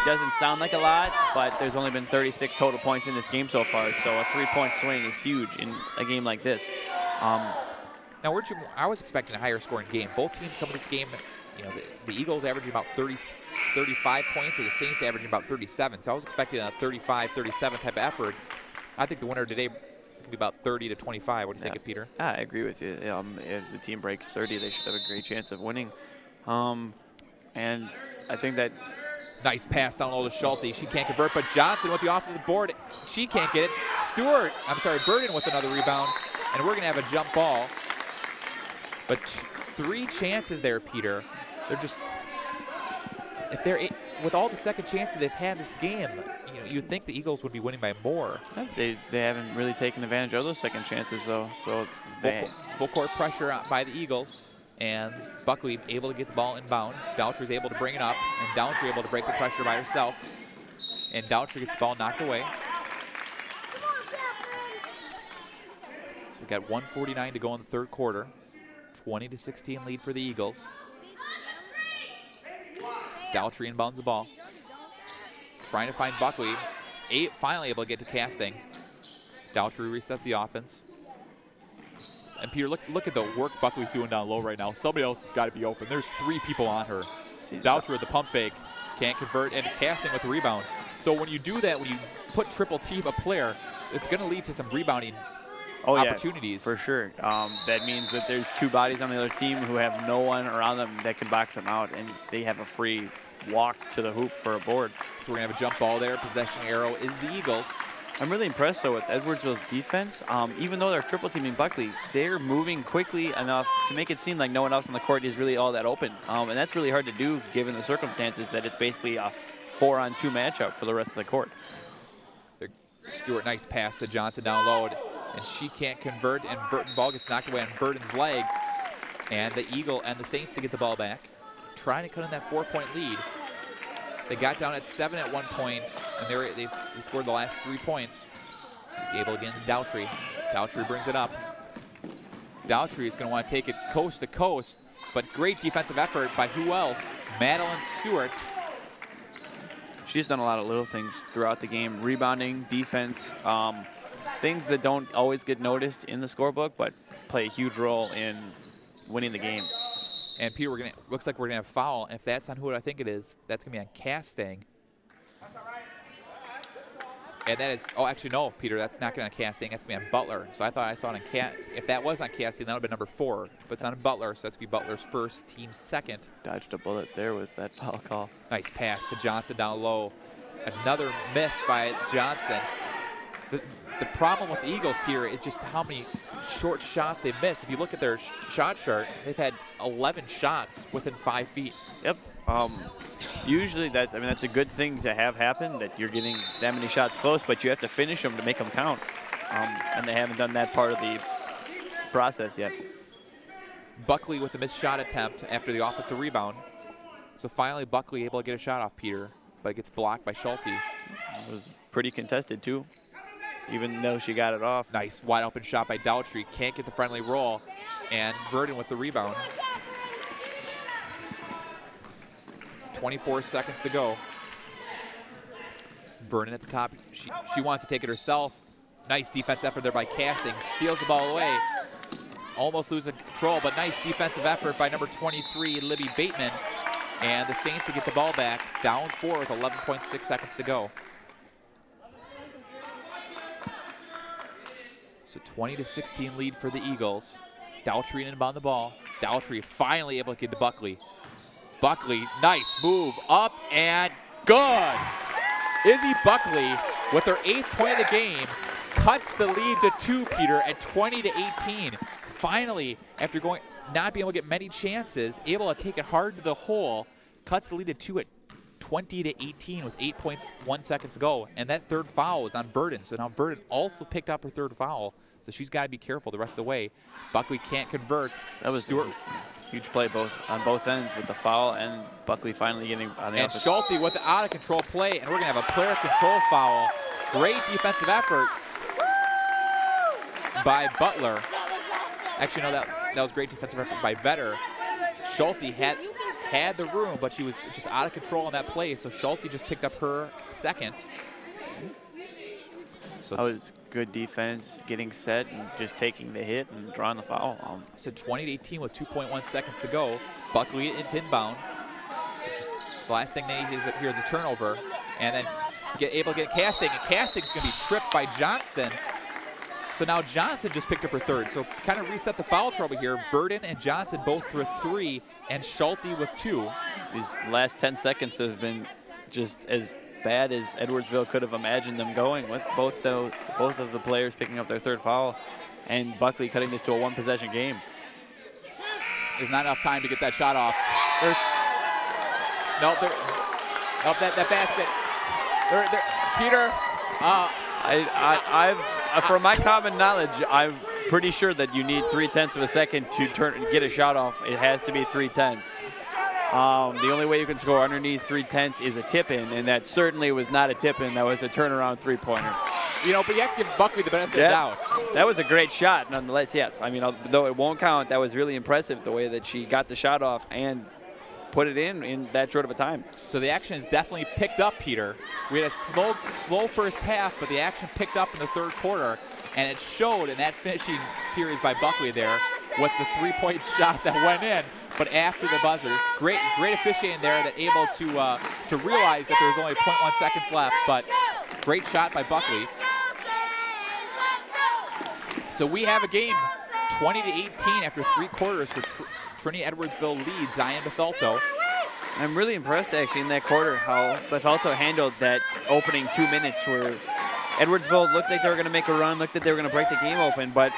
doesn't sound like a lot, but there's only been 36 total points in this game so far, so a 3-point swing is huge in a game like this. Now, I was expecting a higher scoring game. Both teams come to this game, you know, the Eagles averaging about 35 points, and the Saints averaging about 37, so I was expecting a 35-37 type of effort. I think the winner today is going to be about 30-25. What do you think, Peter? I agree with you. If the team breaks 30, they should have a great chance of winning. And I think that nice pass down low to Schulte. She can't convert, but Johnson with the offensive board. She can't get it. Burden with another rebound, and we're going to have a jump ball. But 3 chances there, Peter. They're just, with all the second chances they've had this game, you know, you'd think the Eagles would be winning by more. They haven't really taken advantage of those second chances, though. So full court pressure by the Eagles. And Buckley able to get the ball inbound. Daltrey's able to bring it up, and Daltrey able to break the pressure by herself. And Daltrey gets the ball knocked away. So we've got 1:49 to go in the third quarter. 20-16 lead for the Eagles. Daltrey inbounds the ball. Trying to find Buckley. Finally able to get to Casting. Daltrey resets the offense. And Peter, look at the work Buckley's doing down low right now. Somebody else has got to be open. There's 3 people on her. Daltrey with the pump fake, can't convert, and Casting with the rebound. So when you do that, when you put triple team a player, it's going to lead to some rebounding opportunities. Yeah, for sure. That means that there's 2 bodies on the other team who have no one around them that can box them out, and they have a free walk to the hoop for a board. So we're going to have a jump ball there. Possession arrow is the Eagles. I'm really impressed, though, with Edwardsville's defense. Even though they're triple teaming Buckley, they're moving quickly enough to make it seem like no one else on the court is really all that open. And that's really hard to do given the circumstances that it's basically a 4-on-2 matchup for the rest of the court. Stewart, nice pass to Johnson down low, and she can't convert, and ball gets knocked away on Burton's leg. And the Eagle and the Saints to get the ball back, trying to cut in that 4-point lead. They got down at 7 at one point, and they scored the last 3 points. Able again to Daltrey. Daltrey brings it up. Daltrey is going to want to take it coast to coast, but great defensive effort by who else? Madeline Stewart. She's done a lot of little things throughout the game, rebounding, defense, things that don't always get noticed in the scorebook, but play a huge role in winning the game. And Peter, looks like we're gonna have a foul. And if that's on who I think it is, that's gonna be on Casting. And that is, oh, actually, no, Peter, that's not going to be on Casting. That's going to be on Butler. So I thought I saw it on if that was on Casting, that would have been number 4. But it's on Butler, so that's going to be Butler's first, team second. Dodged a bullet there with that foul call. Nice pass to Johnson down low. Another miss by Johnson. The problem with the Eagles, Peter, is just how many short shots they've missed. If you look at their shot chart, they've had 11 shots within 5 feet. Yep. Usually that's a good thing to have happen, that you're getting that many shots close, but you have to finish them to make them count. And they haven't done that part of the process yet. Buckley with a missed shot attempt after the offensive rebound. So finally Buckley able to get a shot off Peter, but it gets blocked by Schulte. It was pretty contested too, even though she got it off. Nice wide open shot by Daughtry. Can't get the friendly roll, and Verdon with the rebound. 24 seconds to go. Vernon at the top. She wants to take it herself. Nice defense effort there by Casting. Steals the ball away. Almost losing control, but nice defensive effort by number 23, Libby Bateman. And the Saints will get the ball back. Down 4 with 11.6 seconds to go. So 20-16 lead for the Eagles. Daughtry inbound the ball. Daughtry finally able to get to Buckley. Buckley, nice move up and good. Izzy Buckley with her 8th point of the game cuts the lead to 2, Peter, at 20-18. Finally, after not being able to get many chances, able to take it hard to the hole, cuts the lead to 2 at 20-18 with 8.1 seconds to go. And that third foul is on Verdon. So now Verdon also picked up her third foul. So she's got to be careful the rest of the way. Buckley can't convert. That was Stewart. Huge play on both ends with the foul and Buckley finally getting on the And Schulte with the out of control play, and we're going to have a player control foul. Great defensive effort by Butler. Actually, no, that was great defensive effort by Vetter. Schulte had the room, but she was just out of control on that play, so Schulte just picked up her second. So that was good defense, getting set and just taking the hit and drawing the foul. So 20-18 with 2.1 seconds to go. Buckley into inbound. The last thing they need here is a turnover, and then able to get Casting, and Casting's going to be tripped by Johnson. So now Johnson just picked up her third. So kind of reset the foul trouble here. Verdon and Johnson both with 3, and Schulte with 2. These last 10 seconds have been just as bad as Edwardsville could have imagined them going, with both of the players picking up their third foul and Buckley cutting this to a 1-possession game. There's not enough time to get that shot off. That basket. Peter. From my common knowledge, I'm pretty sure that you need 0.3 of a second to get a shot off. It has to be 0.3. The only way you can score underneath 0.3 is a tip-in, and that certainly was not a tip-in. That was a turnaround three-pointer. You know, but you have to give Buckley the benefit of the doubt. That was a great shot, nonetheless, yes. I mean, though it won't count, that was really impressive, the way that she got the shot off and put it in that short of a time. So the action has definitely picked up, Peter. We had a slow first half, but the action picked up in the third quarter, and it showed in that finishing series by Buckley there with the 3-point shot that went in. But after the buzzer, great officiating there, that able to realize that there was only 0.1 seconds left. But great shot by Buckley. So we have a game, 20-18 after 3 quarters for Trinity Edwardsville leads Zion Bethalto. I'm really impressed actually in that quarter how Bethalto handled that opening 2 minutes, where Edwardsville looked like they were going to make a run, looked like they were going to break the game open, but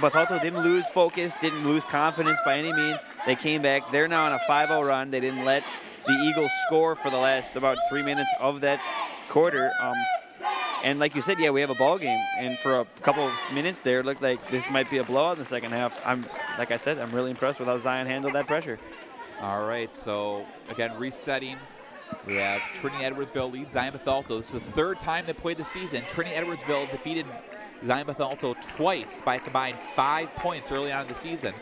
Bethalto didn't lose focus, didn't lose confidence by any means. They came back. They're now on a 5-0 run. They didn't let the Eagles score for the last about 3 minutes of that quarter. And like you said, yeah, we have a ball game. And for a couple of minutes there, it looked like this might be a blowout in the second half. Like I said, I'm really impressed with how Zion handled that pressure. All right, so again, resetting. We have Trinity Edwardsville leads Zion Bethalto. This is the 3rd time they played the season. Trinity Edwardsville defeated Zion Bethalto twice by a combined 5 points early on in the season.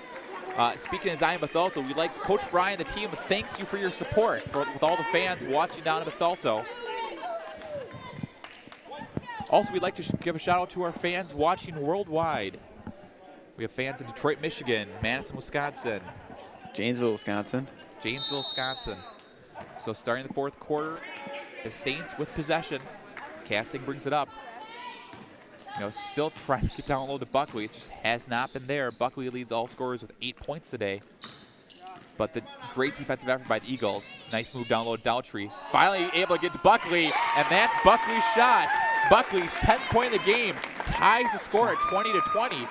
Speaking of Zion Bethalto, we'd like Coach Fry and the team thanks you for your support with all the fans watching down in Bethalto. Also, we'd like to give a shout out to our fans watching worldwide. We have fans in Detroit, Michigan, Madison, Wisconsin, Janesville, Wisconsin. So starting the 4th quarter, the Saints with possession. Casting brings it up. Still trying to get down low to Buckley. It just has not been there. Buckley leads all scorers with 8 points today. But the great defensive effort by the Eagles. Nice move down low to Daltrey. Finally able to get to Buckley, and that's Buckley's shot. Buckley's 10th point of the game ties the score at 20-20.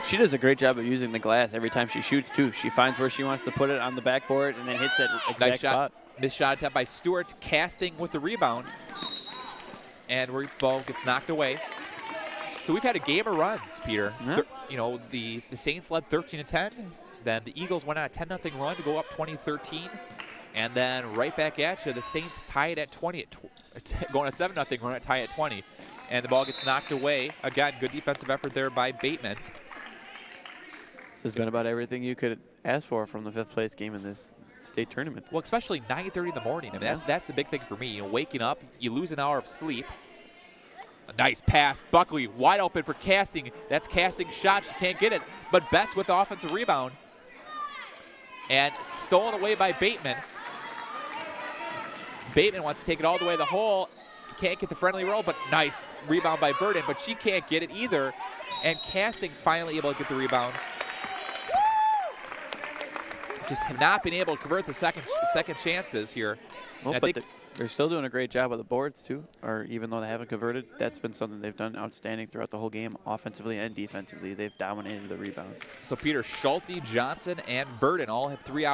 She does a great job of using the glass every time she shoots, too. She finds where she wants to put it on the backboard and then hits that exact spot. Missed shot attempt by Stewart, casting with the rebound. And where ball gets knocked away. So we've had a game of runs, Peter. Yeah. The Saints led 13-10. Then the Eagles went on a 10-0 run to go up 20-13. And then right back at you, the Saints tied at 20, going a 7-0 run, tie at 20. And the ball gets knocked away. Again, good defensive effort there by Bateman. This has been about everything you could ask for from the 5th place game in this state tournament. Well, especially 9:30 in the morning. I mean, that's the big thing for me. Waking up, you lose an hour of sleep. A nice pass. Buckley wide open for casting. That's casting shot. She can't get it. But Betts with the offensive rebound. And stolen away by Bateman. Bateman wants to take it all the way to the hole. Can't get the friendly roll, but nice rebound by Burden. But she can't get it either. And casting finally able to get the rebound. Just not been able to convert the second chances here. Well, but they're still doing a great job with the boards, too. Or even though they haven't converted, that's been something they've done outstanding throughout the whole game, offensively and defensively. They've dominated the rebounds. So Peter, Schulte, Johnson, and Burden all have 3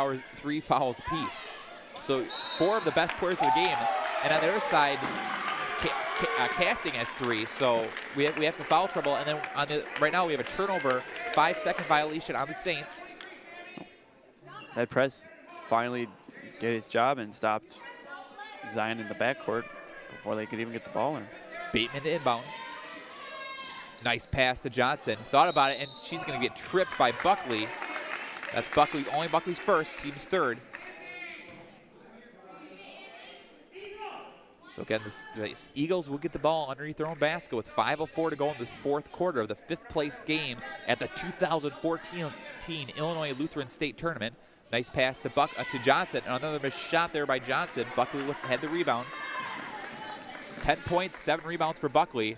fouls apiece. So 4 of the best players of the game. And on the other side, casting has 3. So we have some foul trouble. And then right now we have a turnover, 5-second violation on the Saints. That press finally did its job and stopped Zion in the backcourt before they could even get the ball in. Bateman to inbound. Nice pass to Johnson. Thought about it, and she's going to get tripped by Buckley. That's Buckley, only Buckley's first, team's third. So again, the Eagles will get the ball underneath their own basket with 5:04 to go in this 4th quarter of the 5th place game at the 2014 Illinois Lutheran State Tournament. Nice pass to Johnson. Another missed shot there by Johnson. Buckley had the rebound. 10 points, 7 rebounds for Buckley.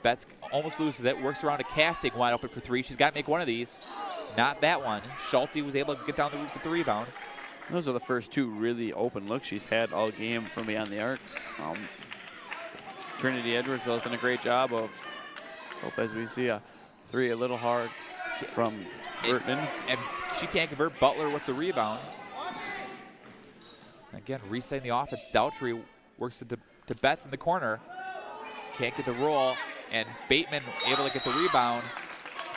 Betts almost loses it. Works around to casting, wide open for 3. She's got to make one of these. Not that one. Schulte was able to get down the roof with the rebound. Those are the first 2 really open looks she's had all game from beyond the arc. Trinity Edwardsville has done a great job of, as we see, a 3 a little hard from Burton. And she can't convert. Butler with the rebound. Again, resetting the offense. Daltrey works it to Betts in the corner. Can't get the roll. And Bateman able to get the rebound.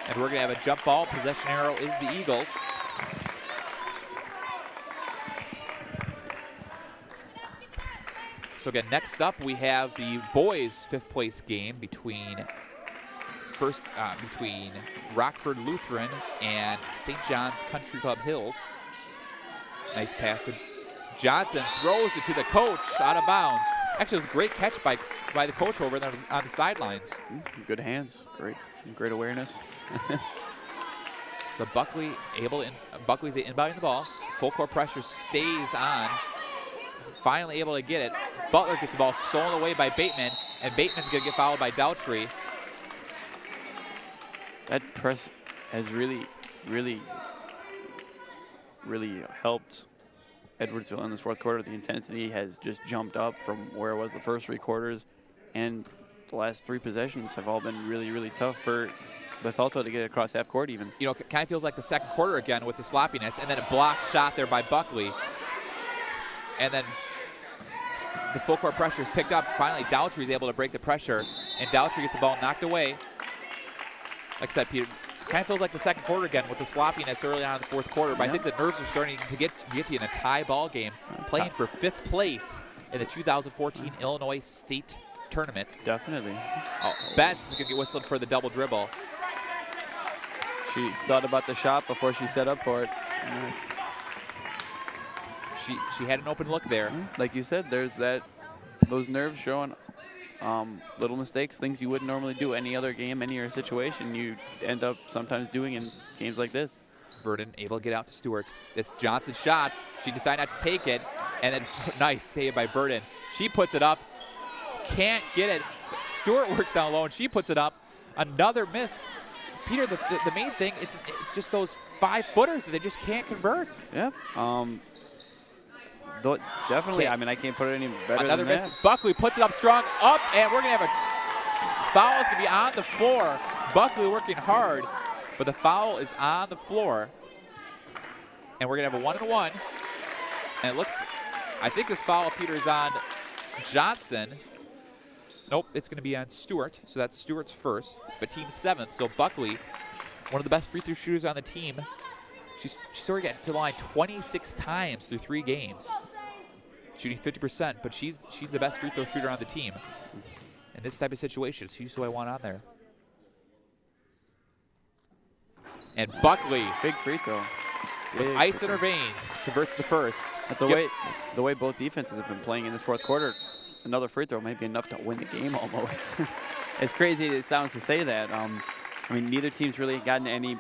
And we're going to have a jump ball. Possession arrow is the Eagles. So again, next up we have the boys' 5th place game between Rockford Lutheran and St. John's Country Club Hills. Nice pass to Johnson, throws it to the coach, out of bounds. Actually, it was a great catch by the coach over there on the sidelines. Good hands, great awareness. So Buckley's inbounding the ball. Full court pressure stays on. Finally able to get it. Butler gets the ball stolen away by Bateman, and Bateman's going to get fouled by Daltrey. That press has really helped Edwardsville in this 4th quarter. The intensity has just jumped up from where it was the first 3 quarters, and the last 3 possessions have all been really tough for Bethalto to get across half court even. It kind of feels like the 2nd quarter again with the sloppiness, and then a blocked shot there by Buckley. And then the full court pressure is picked up. Finally, Daltrey is able to break the pressure, and Daltrey gets the ball knocked away. Like I said, Peter, kind of feels like the 2nd quarter again with the sloppiness early on in the 4th quarter. But I think the nerves are starting to get you in a tie ball game, playing for 5th place in the 2014 Illinois State Tournament. Definitely. Betts is going to get whistled for the double dribble. She thought about the shot before she set up for it. She had an open look there. Like you said, there's those nerves showing. Little mistakes, things you wouldn't normally do any other game, any other situation, you end up sometimes doing in games like this. Verdon able to get out to Stewart. This Johnson shot, she decided not to take it, and then nice save by Verdon. She puts it up, can't get it. Stewart works down low, and she puts it up. Another miss. Peter, the main thing, it's just those 5-footers that they just can't convert. Yeah. Definitely. I mean, I can't put it any better Another than miss. that. Buckley puts it up strong, up, and we're going to have a foul. Is going to be on the floor. Buckley working hard, but the foul is on the floor. And we're going to have a 1-and-1. And it looks, I think this foul, Peter, is on Johnson. Nope, it's going to be on Stewart. So that's Stewart's first, but team 7th. So Buckley, one of the best free throw shooters on the team. She's already gotten to the line 26 times through 3 games, shooting 50%, but she's the best free throw shooter on the team. In this type of situation, she's who I want on there. And Buckley, Big free throw. with ice in her veins, converts the first. But the way both defenses have been playing in this fourth quarter, another free throw might be enough to win the game almost. As crazy as it sounds to say that, I mean, neither team's really gotten any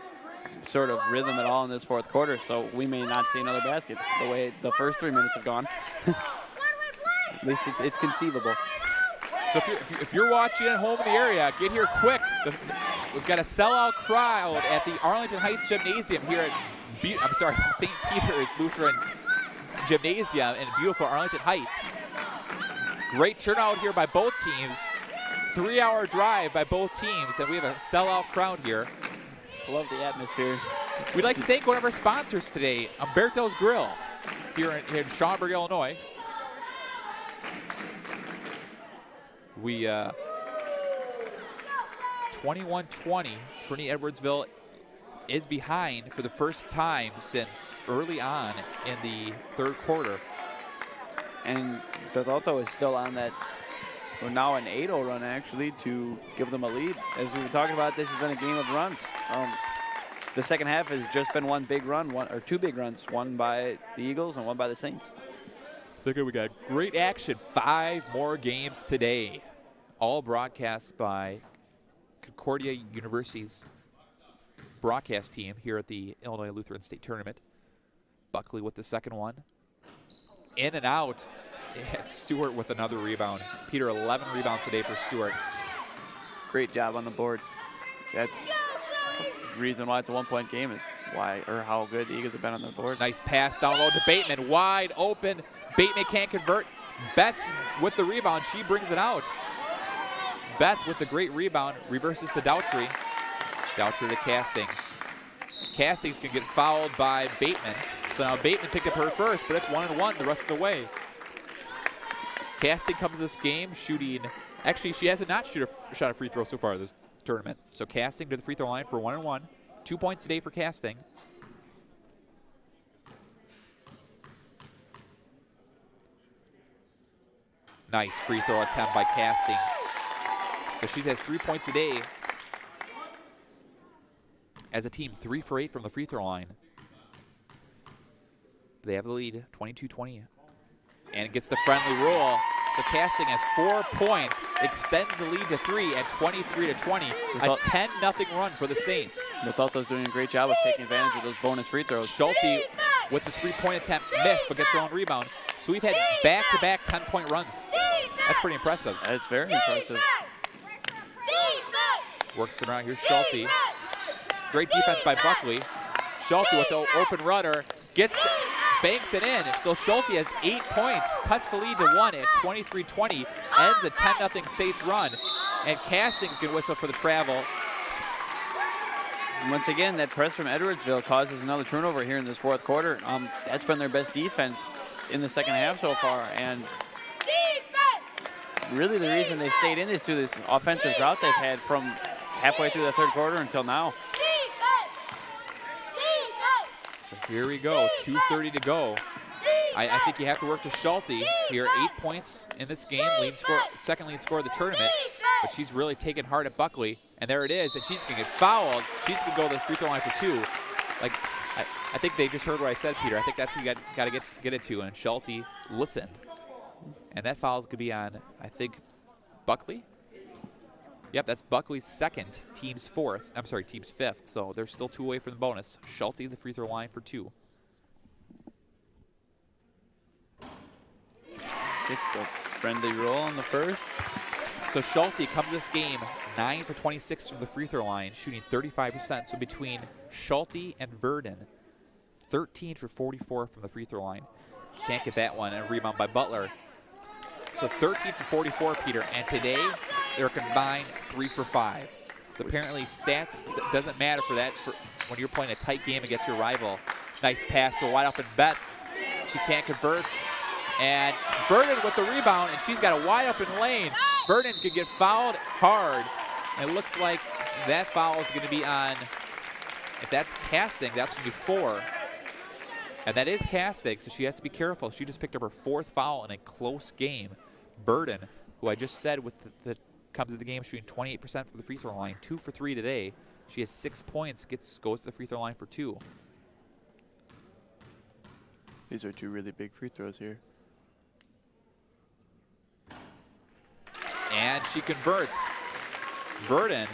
sort of rhythm at all in this fourth quarter, so we may not see another basket the way the first 3 minutes have gone. At least it's conceivable. So if you're watching at home in the area, get here quick. We've got a sellout crowd at the Arlington Heights Gymnasium here at St. Peter's Lutheran Gymnasium in beautiful Arlington Heights. Great turnout here by both teams. 3-hour drive by both teams, and we have a sellout crowd here. Love the atmosphere. We'd like to thank one of our sponsors today, Umberto's Grill, here in Schaumburg, Illinois. We 21-20, Trinity Edwardsville is behind for the first time since early on in the third quarter. And Bethalto is still on that, we're now an 8-0 run actually to give them a lead. As we were talking about, this has been a game of runs. The second half has just been one big run, two big runs, one by the Eagles and one by the Saints. So good, we got great action. 5 more games today, all broadcast by Concordia University's broadcast team here at the Illinois Lutheran State Tournament. Buckley with the second one. In and out. And Stewart with another rebound. Peter, 11 rebounds today for Stewart. Great job on the boards. That's the reason why it's a 1-point game is how good the Eagles have been on the board. Nice pass down low to Bateman. Wide open. Bateman can't convert. Betts with the rebound. She brings it out. Betts with the great rebound. Reverses to Daughtry. Daughtry to Casting. Casting's going to get fouled by Bateman. So now Bateman picked up her first, but it's 1-1 the rest of the way. Casting comes to this game shooting. Actually, she hasn't shot a free throw so far this tournament. So Casting to the free throw line for 1-1. 2 points today for Casting. Nice free throw attempt by Casting. So she has 3 points a day. As a team, 3 for 8 from the free throw line. They have the lead, 22-20. And gets the friendly roll. So Casting has 4 points, extends the lead to 3 at 23-20. A 10-0 run for the Saints. Bethalto's doing a great job of taking advantage of those bonus free throws. Schulte with the 3-point attempt missed, but gets her own rebound. So we've had back-to-back 10-point runs. That's pretty impressive. That's very impressive. Works around here, Schulte. Great defense by Buckley. Schulte with the open rudder. Banks it in. So Schulte has 8 points. Cuts the lead to 1 at 23-20. Ends a 10-0 Saints run. And Casting's going to whistle for the travel. And once again, that press from Edwardsville causes another turnover here in this fourth quarter. That's been their best defense in the second half so far. And really the reason they stayed in this through this offensive drought they've had from halfway through the third quarter until now. So here we go, 2:30 to go. I think you have to work to Schulte here. 8 points in this game, second lead scorer of the tournament. But she's really taken hard at Buckley. And there it is, and she's going to get fouled. She's going to go to the free throw line for 2. Like, I think they just heard what I said, Peter. I think that's what you got to get it to, and Schulte listened. And that foul is going to be on, I think, Buckley. Yep, that's Buckley's second, team's fifth. So they're still 2 away from the bonus. Schulte, the free throw line for 2. Just a friendly roll on the first. So Schulte comes this game 9 for 26 from the free throw line, shooting 35%. So between Schulte and Verdon, 13 for 44 from the free throw line. Can't get that one, and a rebound by Butler. So 13 for 44, Peter, and today they're combined 3 for 5. So apparently stats doesn't matter for that when you're playing a tight game against your rival. Nice pass to wide open Betts. She can't convert. And Verdon with the rebound, and she's got a wide open lane. Verdon's going to get fouled hard. And it looks like that foul is going to be on, if that's casting, that's going to be 4. And that is casting, so she has to be careful. She just picked up her 4th foul in a close game. Verdon, who I just said with the comes to the game shooting 28% from the free throw line, 2 for 3 today. She has 6 points, goes to the free throw line for 2. These are 2 really big free throws here. And she converts. Verdon.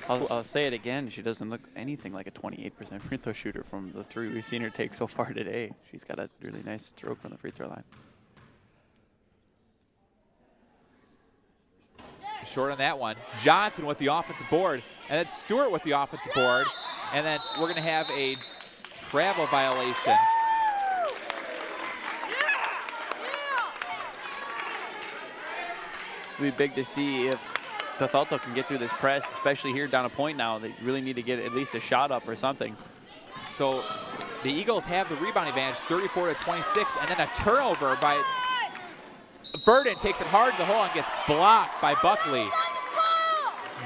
I'll say it again. She doesn't look anything like a 28% free throw shooter from the 3 we've seen her take so far today. She's got a really nice stroke from the free throw line. Short on that one. Johnson with the offensive board. And then Stewart with the offensive board. And then we're going to have a travel violation. It'll be big to see if Bethalto can get through this press, especially here down a point now. They really need to get at least a shot up or something. So the Eagles have the rebound advantage, 34 to 26, and then a turnover by Verdon. Takes it hard to the hole and gets blocked by Buckley.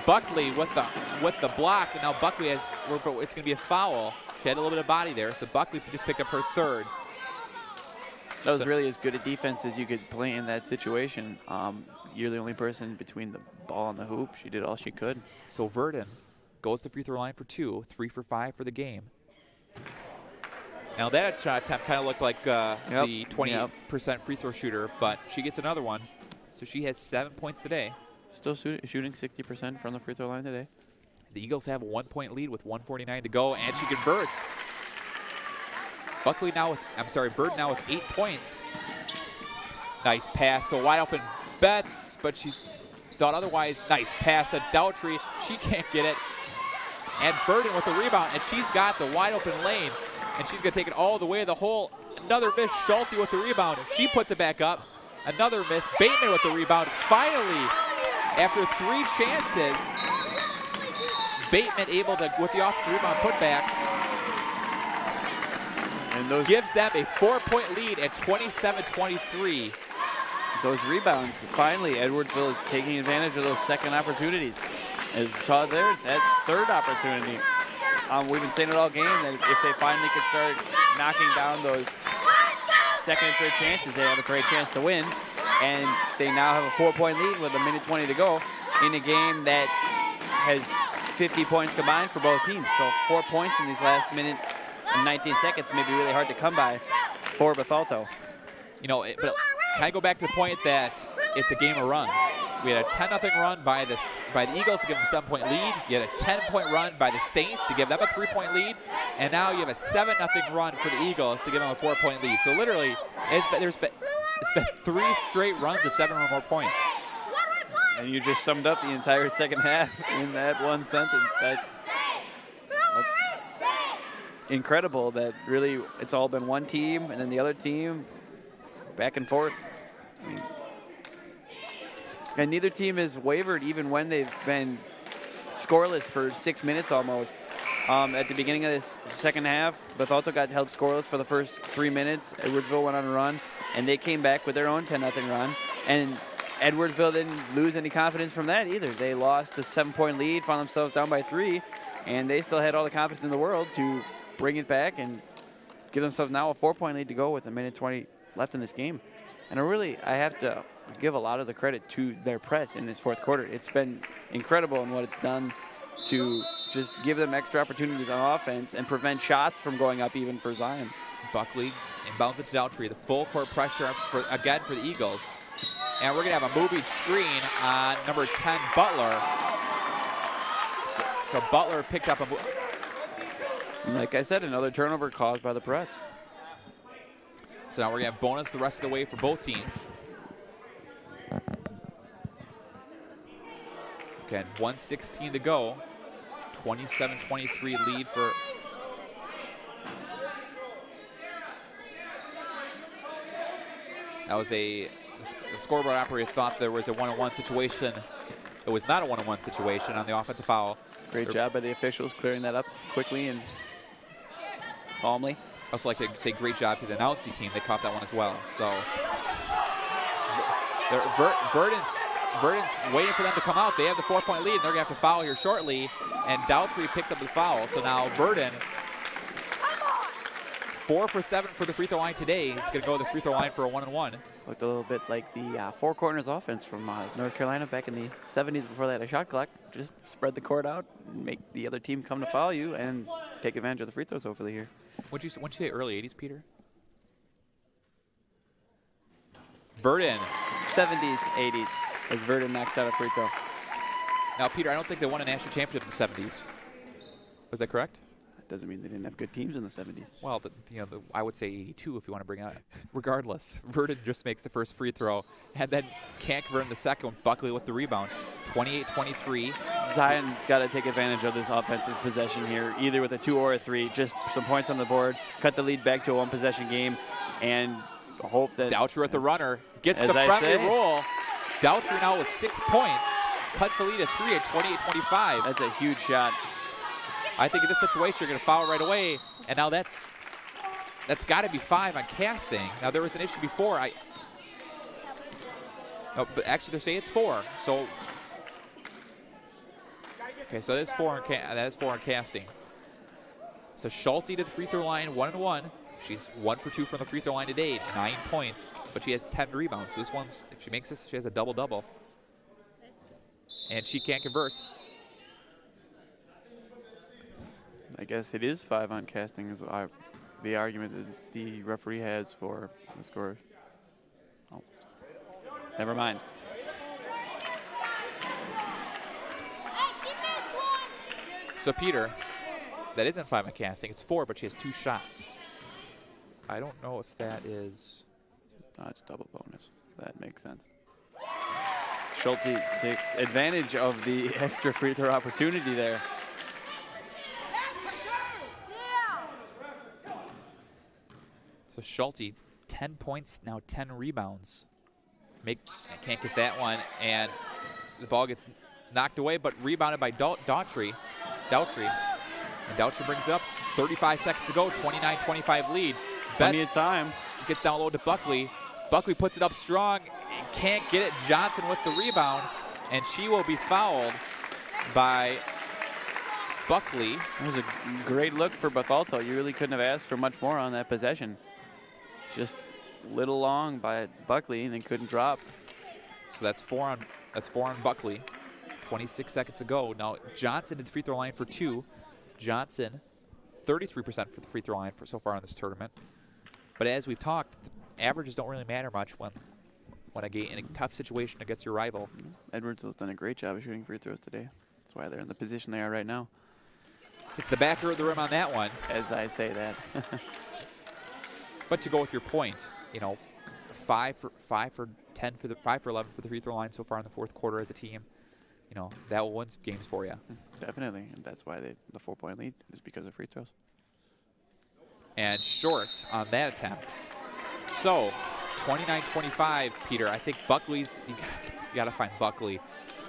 Buckley with the block, and now Buckley it's going to be a foul. She had a little bit of body there, so Buckley just picked up her 3rd. That was really as good a defense as you could play in that situation. You're the only person between the ball and the hoop. She did all she could. So Verdon goes to the free throw line for 2, 3 for 5 for the game. Now that shot attempt kind of looked like the 20% free throw shooter, but she gets another one. So she has 7 points today. Still shooting 60% from the free throw line today. The Eagles have a 1-point lead with 1:49 to go, and she converts. Verdon now with 8 points. Nice pass to wide open Betts, but she thought otherwise. Nice pass to Daughtry. She can't get it. And Verdon with the rebound, and she's got the wide open lane, and she's going to take it all the way to the hole. Another miss. Schulte with the rebound. She puts it back up. Another miss. Bateman with the rebound. Finally, after 3 chances, Bateman able to, with the offensive rebound putback, and gives them a 4-point lead at 27-23. Those rebounds, finally, Edwardsville is taking advantage of those second opportunities. As you saw there, that 3rd opportunity. We've been saying it all game that if they finally could start knocking down those second and 3rd chances, they have a great chance to win. And they now have a 4-point lead with 1:20 to go in a game that has 50 points combined for both teams. So 4 points in these last minute and 19 seconds may be really hard to come by for Bethalto. You know, but can I go back to the point that it's a game of runs? We had a 10-0 run by the Eagles to give them a 7-point lead. You had a 10-point run by the Saints to give them a 3-point lead. And now you have a 7-0 run for the Eagles to give them a 4-point lead. So literally, it's been 3 straight runs of 7 or more points. And you just summed up the entire second half in that one sentence. That's incredible that really it's all been one team and then the other team back and forth. I mean, and neither team has wavered even when they've been scoreless for 6 minutes almost. At the beginning of this second half, Bethalto got held scoreless for the first 3 minutes. Edwardsville went on a run, and they came back with their own 10-0 run. And Edwardsville didn't lose any confidence from that either. They lost a 7-point lead, found themselves down by 3, and they still had all the confidence in the world to bring it back and give themselves now a 4-point lead to go with 1:20 left in this game. And I have to give a lot of the credit to their press in this 4th quarter. It's been incredible in what it's done to just give them extra opportunities on offense and prevent shots from going up even for Zion. Buckley inbounds it to Daughtry. The full court pressure again for the Eagles. And we're going to have a moving screen on number 10, Butler. So Butler picked up a... Like I said, another turnover caused by the press. So now we're going to have bonus the rest of the way for both teams. Again, 1:16 to go. 27-23 lead for. That was the scoreboard operator thought there was a one-on-one situation. It was not a one-on-one situation on the offensive foul. Great job by the officials clearing that up quickly and calmly. I also like to say great job to the announcing team. They caught that one as well. So Verdon's waiting for them to come out. They have the 4-point lead, and they're going to have to foul here shortly. And Daltrey picks up the foul. So now Verdon, 4 for 7 for the free throw line today. He's going to go to the free throw line for a 1-and-1. Looked a little bit like the Four Corners offense from North Carolina back in the 70s before they had a shot clock. Just spread the court out, make the other team come to foul you, and take advantage of the free throws hopefully here. What'd you say, early 80s, Peter? Verdon. 70s, 80s, as Verdon knocked out a free throw. Now, Peter, I don't think they won a national championship in the 70s. Was that correct? That doesn't mean they didn't have good teams in the 70s. Well, I would say 82 if you want to bring it out. Regardless, Verdon just makes the first free throw, and then can't convert in the second one. Buckley with the rebound. 28-23. Zion's got to take advantage of this offensive possession here, either with a 2 or a 3. Just some points on the board, cut the lead back to a one-possession game, and hope that Daltrey with the runner gets the friendly roll. Daltrey now with 6 points, cuts the lead at 3 at 28-25. That's a huge shot. I think in this situation you're going to foul right away, and now that's got to be 5 on casting. Now there was an issue before. No, but actually they're saying it's 4. So okay, so that's 4 on casting. So Schulte to the free throw line, 1-and-1. She's 1 for 2 from the free throw line today, 9 points, but she has 10 rebounds. So this one's, if she makes this, she has a double-double. And she can't convert. I guess it is 5 on casting is the argument that the referee has for the score. Oh, never mind. So Peter, that isn't 5 on casting. It's 4, but she has 2 shots. I don't know if that is. No, it's double bonus. That makes sense. Schulte takes advantage of the extra free throw opportunity there. So Schulte, 10 points, now 10 rebounds. I can't get that one, and the ball gets knocked away, but rebounded by Daltrey. And Daltrey brings it up. 35 seconds to go, 29-25 lead. Plenty of time. Gets down low to Buckley. Buckley puts it up strong and can't get it. Johnson with the rebound, and she will be fouled by Buckley. It was a great look for Bethalto. You really couldn't have asked for much more on that possession. Just a little long by Buckley and then couldn't drop. So that's 4 on Buckley. 26 seconds to go. Now Johnson at the free throw line for 2. Johnson, 33% for the free throw line so far in this tournament. But as we've talked, averages don't really matter much when in a tough situation against your rival. Edwardsville's done a great job of shooting free throws today. That's why they're in the position they are right now. It's the back of the rim on that one. As I say that. But to go with your point, 5 for 10 for the 5 for 11 for the free throw line so far in the fourth quarter as a team. That will win some games for you. Definitely, and that's why the 4-point lead is because of free throws. And short on that attempt. So 29-25, Peter. I think Buckley's. You got to find Buckley.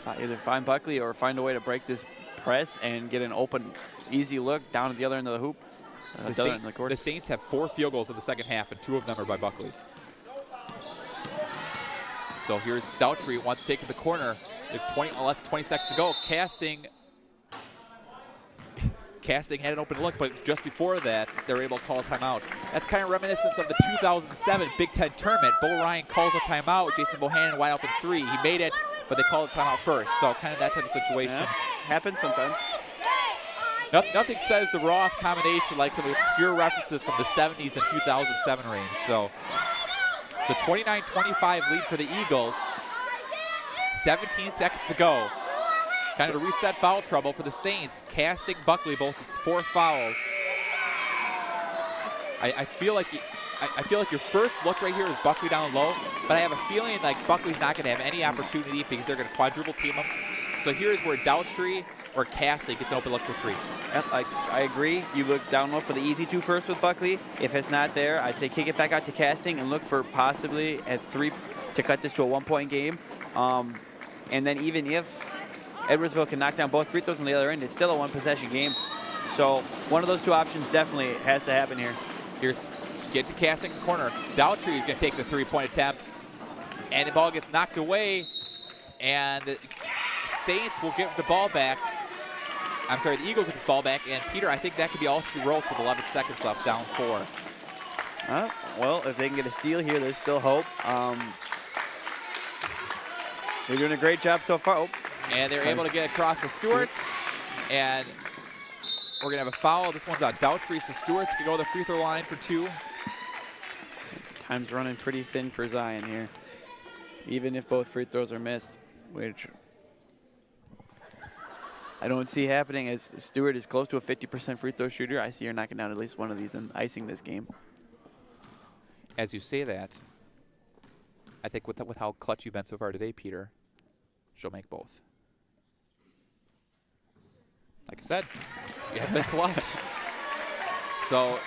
Either find Buckley or find a way to break this press and get an open, easy look down at the other end of the hoop. The Saints have 4 field goals in the second half, and 2 of them are by Buckley. So here's Daltrey, wants to take to the corner. Less than 20 seconds to go. Casting had an open look, but just before that, they were able to call a timeout. That's kind of reminiscent of the 2007 Big Ten tournament. Bo Ryan calls a timeout. Jason Bohannon wide open 3. He made it, but they called a timeout first. So kind of that type of situation. Yeah, happens sometimes. Nothing says the raw combination like some obscure references from the 70s and 2007 range. So 29-25 lead for the Eagles. 17 seconds to go. Kind of a reset foul trouble for the Saints. Casting Buckley both with 4 fouls. I feel like your first look right here is Buckley down low, but I have a feeling like Buckley's not going to have any opportunity because they're going to quadruple team him. So here's where Daughtry or Casting gets an open look for 3. Yep, I agree. You look down low for the easy 2 first with Buckley. If it's not there, I'd say kick it back out to Casting and look for possibly at 3 to cut this to a 1-point game. And then even if Edwardsville can knock down both free throws on the other end, it's still a 1-possession game. So one of those 2 options definitely has to happen here. Here's get to Casting in the corner. Daughtry is going to take the 3-point attempt. And the ball gets knocked away. And the Saints will give the ball back. I'm sorry, the Eagles will get the ball back. And Peter, I think that could be all she wrote with 11 seconds left, down 4. Well, if they can get a steal here, there's still hope. They're doing a great job so far. Oh. And they're able to get across to Stewart. And we're going to have a foul. This one's on Daughtry, so Stewart's going to go to the free throw line for 2. Time's running pretty thin for Zion here, even if both free throws are missed, which I don't see happening as Stewart is close to a 50% free throw shooter. I see her knocking down at least one of these and icing this game. As you say that, I think with how clutch you've been so far today, Peter, she'll make both. Like I said, you have been clutch. So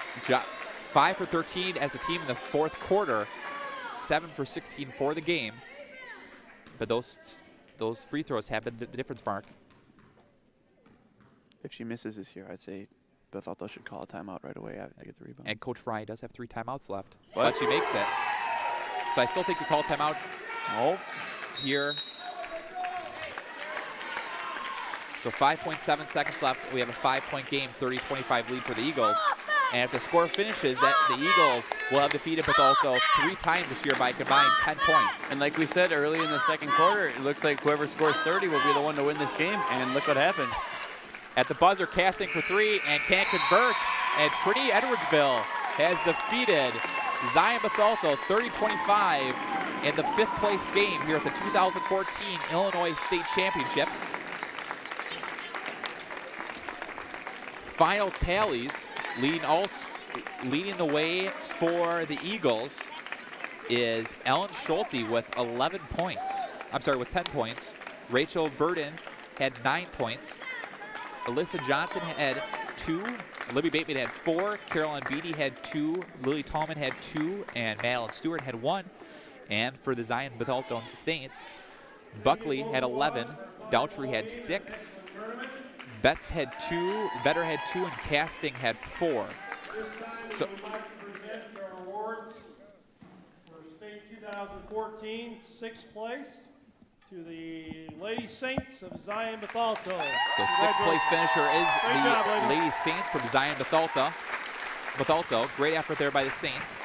5 for 13 as a team in the 4th quarter, 7 for 16 for the game. But those free throws have been the difference mark. If she misses this year, I'd say Bethalto should call a timeout right away. I get the rebound. And Coach Fry does have 3 timeouts left, what? but she makes it. So I still think you call timeout. Oh, here. So 5.7 seconds left. We have a 5-point game, 30-25 lead for the Eagles. And if the score finishes, that the Eagles will have defeated Bethalto 3 times this year by a combined 10 points. And like we said early in the 2nd quarter, it looks like whoever scores 30 will be the one to win this game. And look what happened. At the buzzer, Casting for 3 and can't convert. And Trinity Edwardsville has defeated Zion Bethalto 30-25 in the 5th place game here at the 2014 Illinois State Championship. Final tallies, leading the way for the Eagles is Ellen Schulte with 11 points. I'm sorry, with 10 points. Rachel Burden had 9 points. Alyssa Johnson had 2. Libby Bateman had 4. Caroline Beatty had 2. Lily Tallman had 2. And Madeline Stewart had 1. And for the Zion Bethalto Saints, Buckley had 11. Daughtry had 6. Betts had 2. Vetter had 2. And Casting had 4. So present our awards for state 2014 6th place to the Lady Saints of Zion Bethalto. So 6th place finisher is the Lady Saints from Zion Bethalto. Great effort there by the Saints.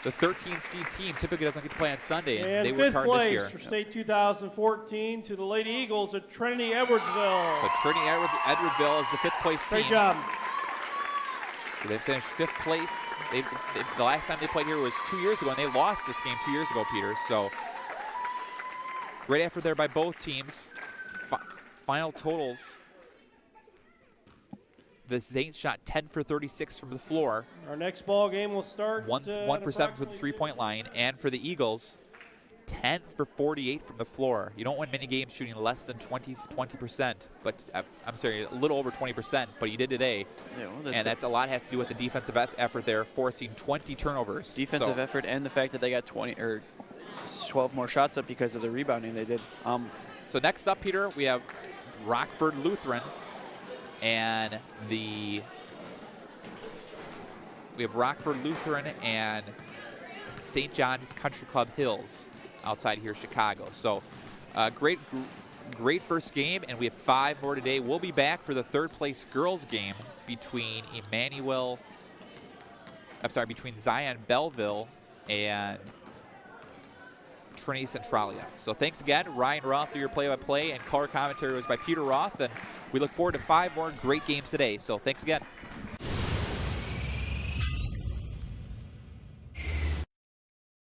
The 13 seed team typically doesn't get to play on Sunday, and they worked hard this year. 5th place for state 2014 to the Lady Eagles at Trinity Edwardsville. So Trinity Edwardsville is the 5th place team. Great job. So they finished 5th place. The last time they played here was 2 years ago, and they lost this game 2 years ago, Peter. So great effort there by both teams. Final totals. The Saints shot 10 for 36 from the floor. Our next ball game will start. 1 for 7 for the 3-point line. And for the Eagles, 10 for 48 from the floor. You don't win many games shooting less than 20%. But I'm sorry, a little over 20%. But you did today. Yeah, well, and that's a lot has to do with the defensive effort there, forcing 20 turnovers. Defensive effort and the fact that they got 12 more shots up because of the rebounding they did. So next up, Peter, we have Rockford Lutheran. And we have Rockford Lutheran and St. John's Country Club Hills outside here, Chicago. So great first game, and we have 5 more today. We'll be back for the 3rd place girls game between between Zion Belleville and Trinity Centralia. So thanks again, Ryan Roth, through your play-by-play, and color commentary was by Peter Roth, and we look forward to 5 more great games today. So thanks again.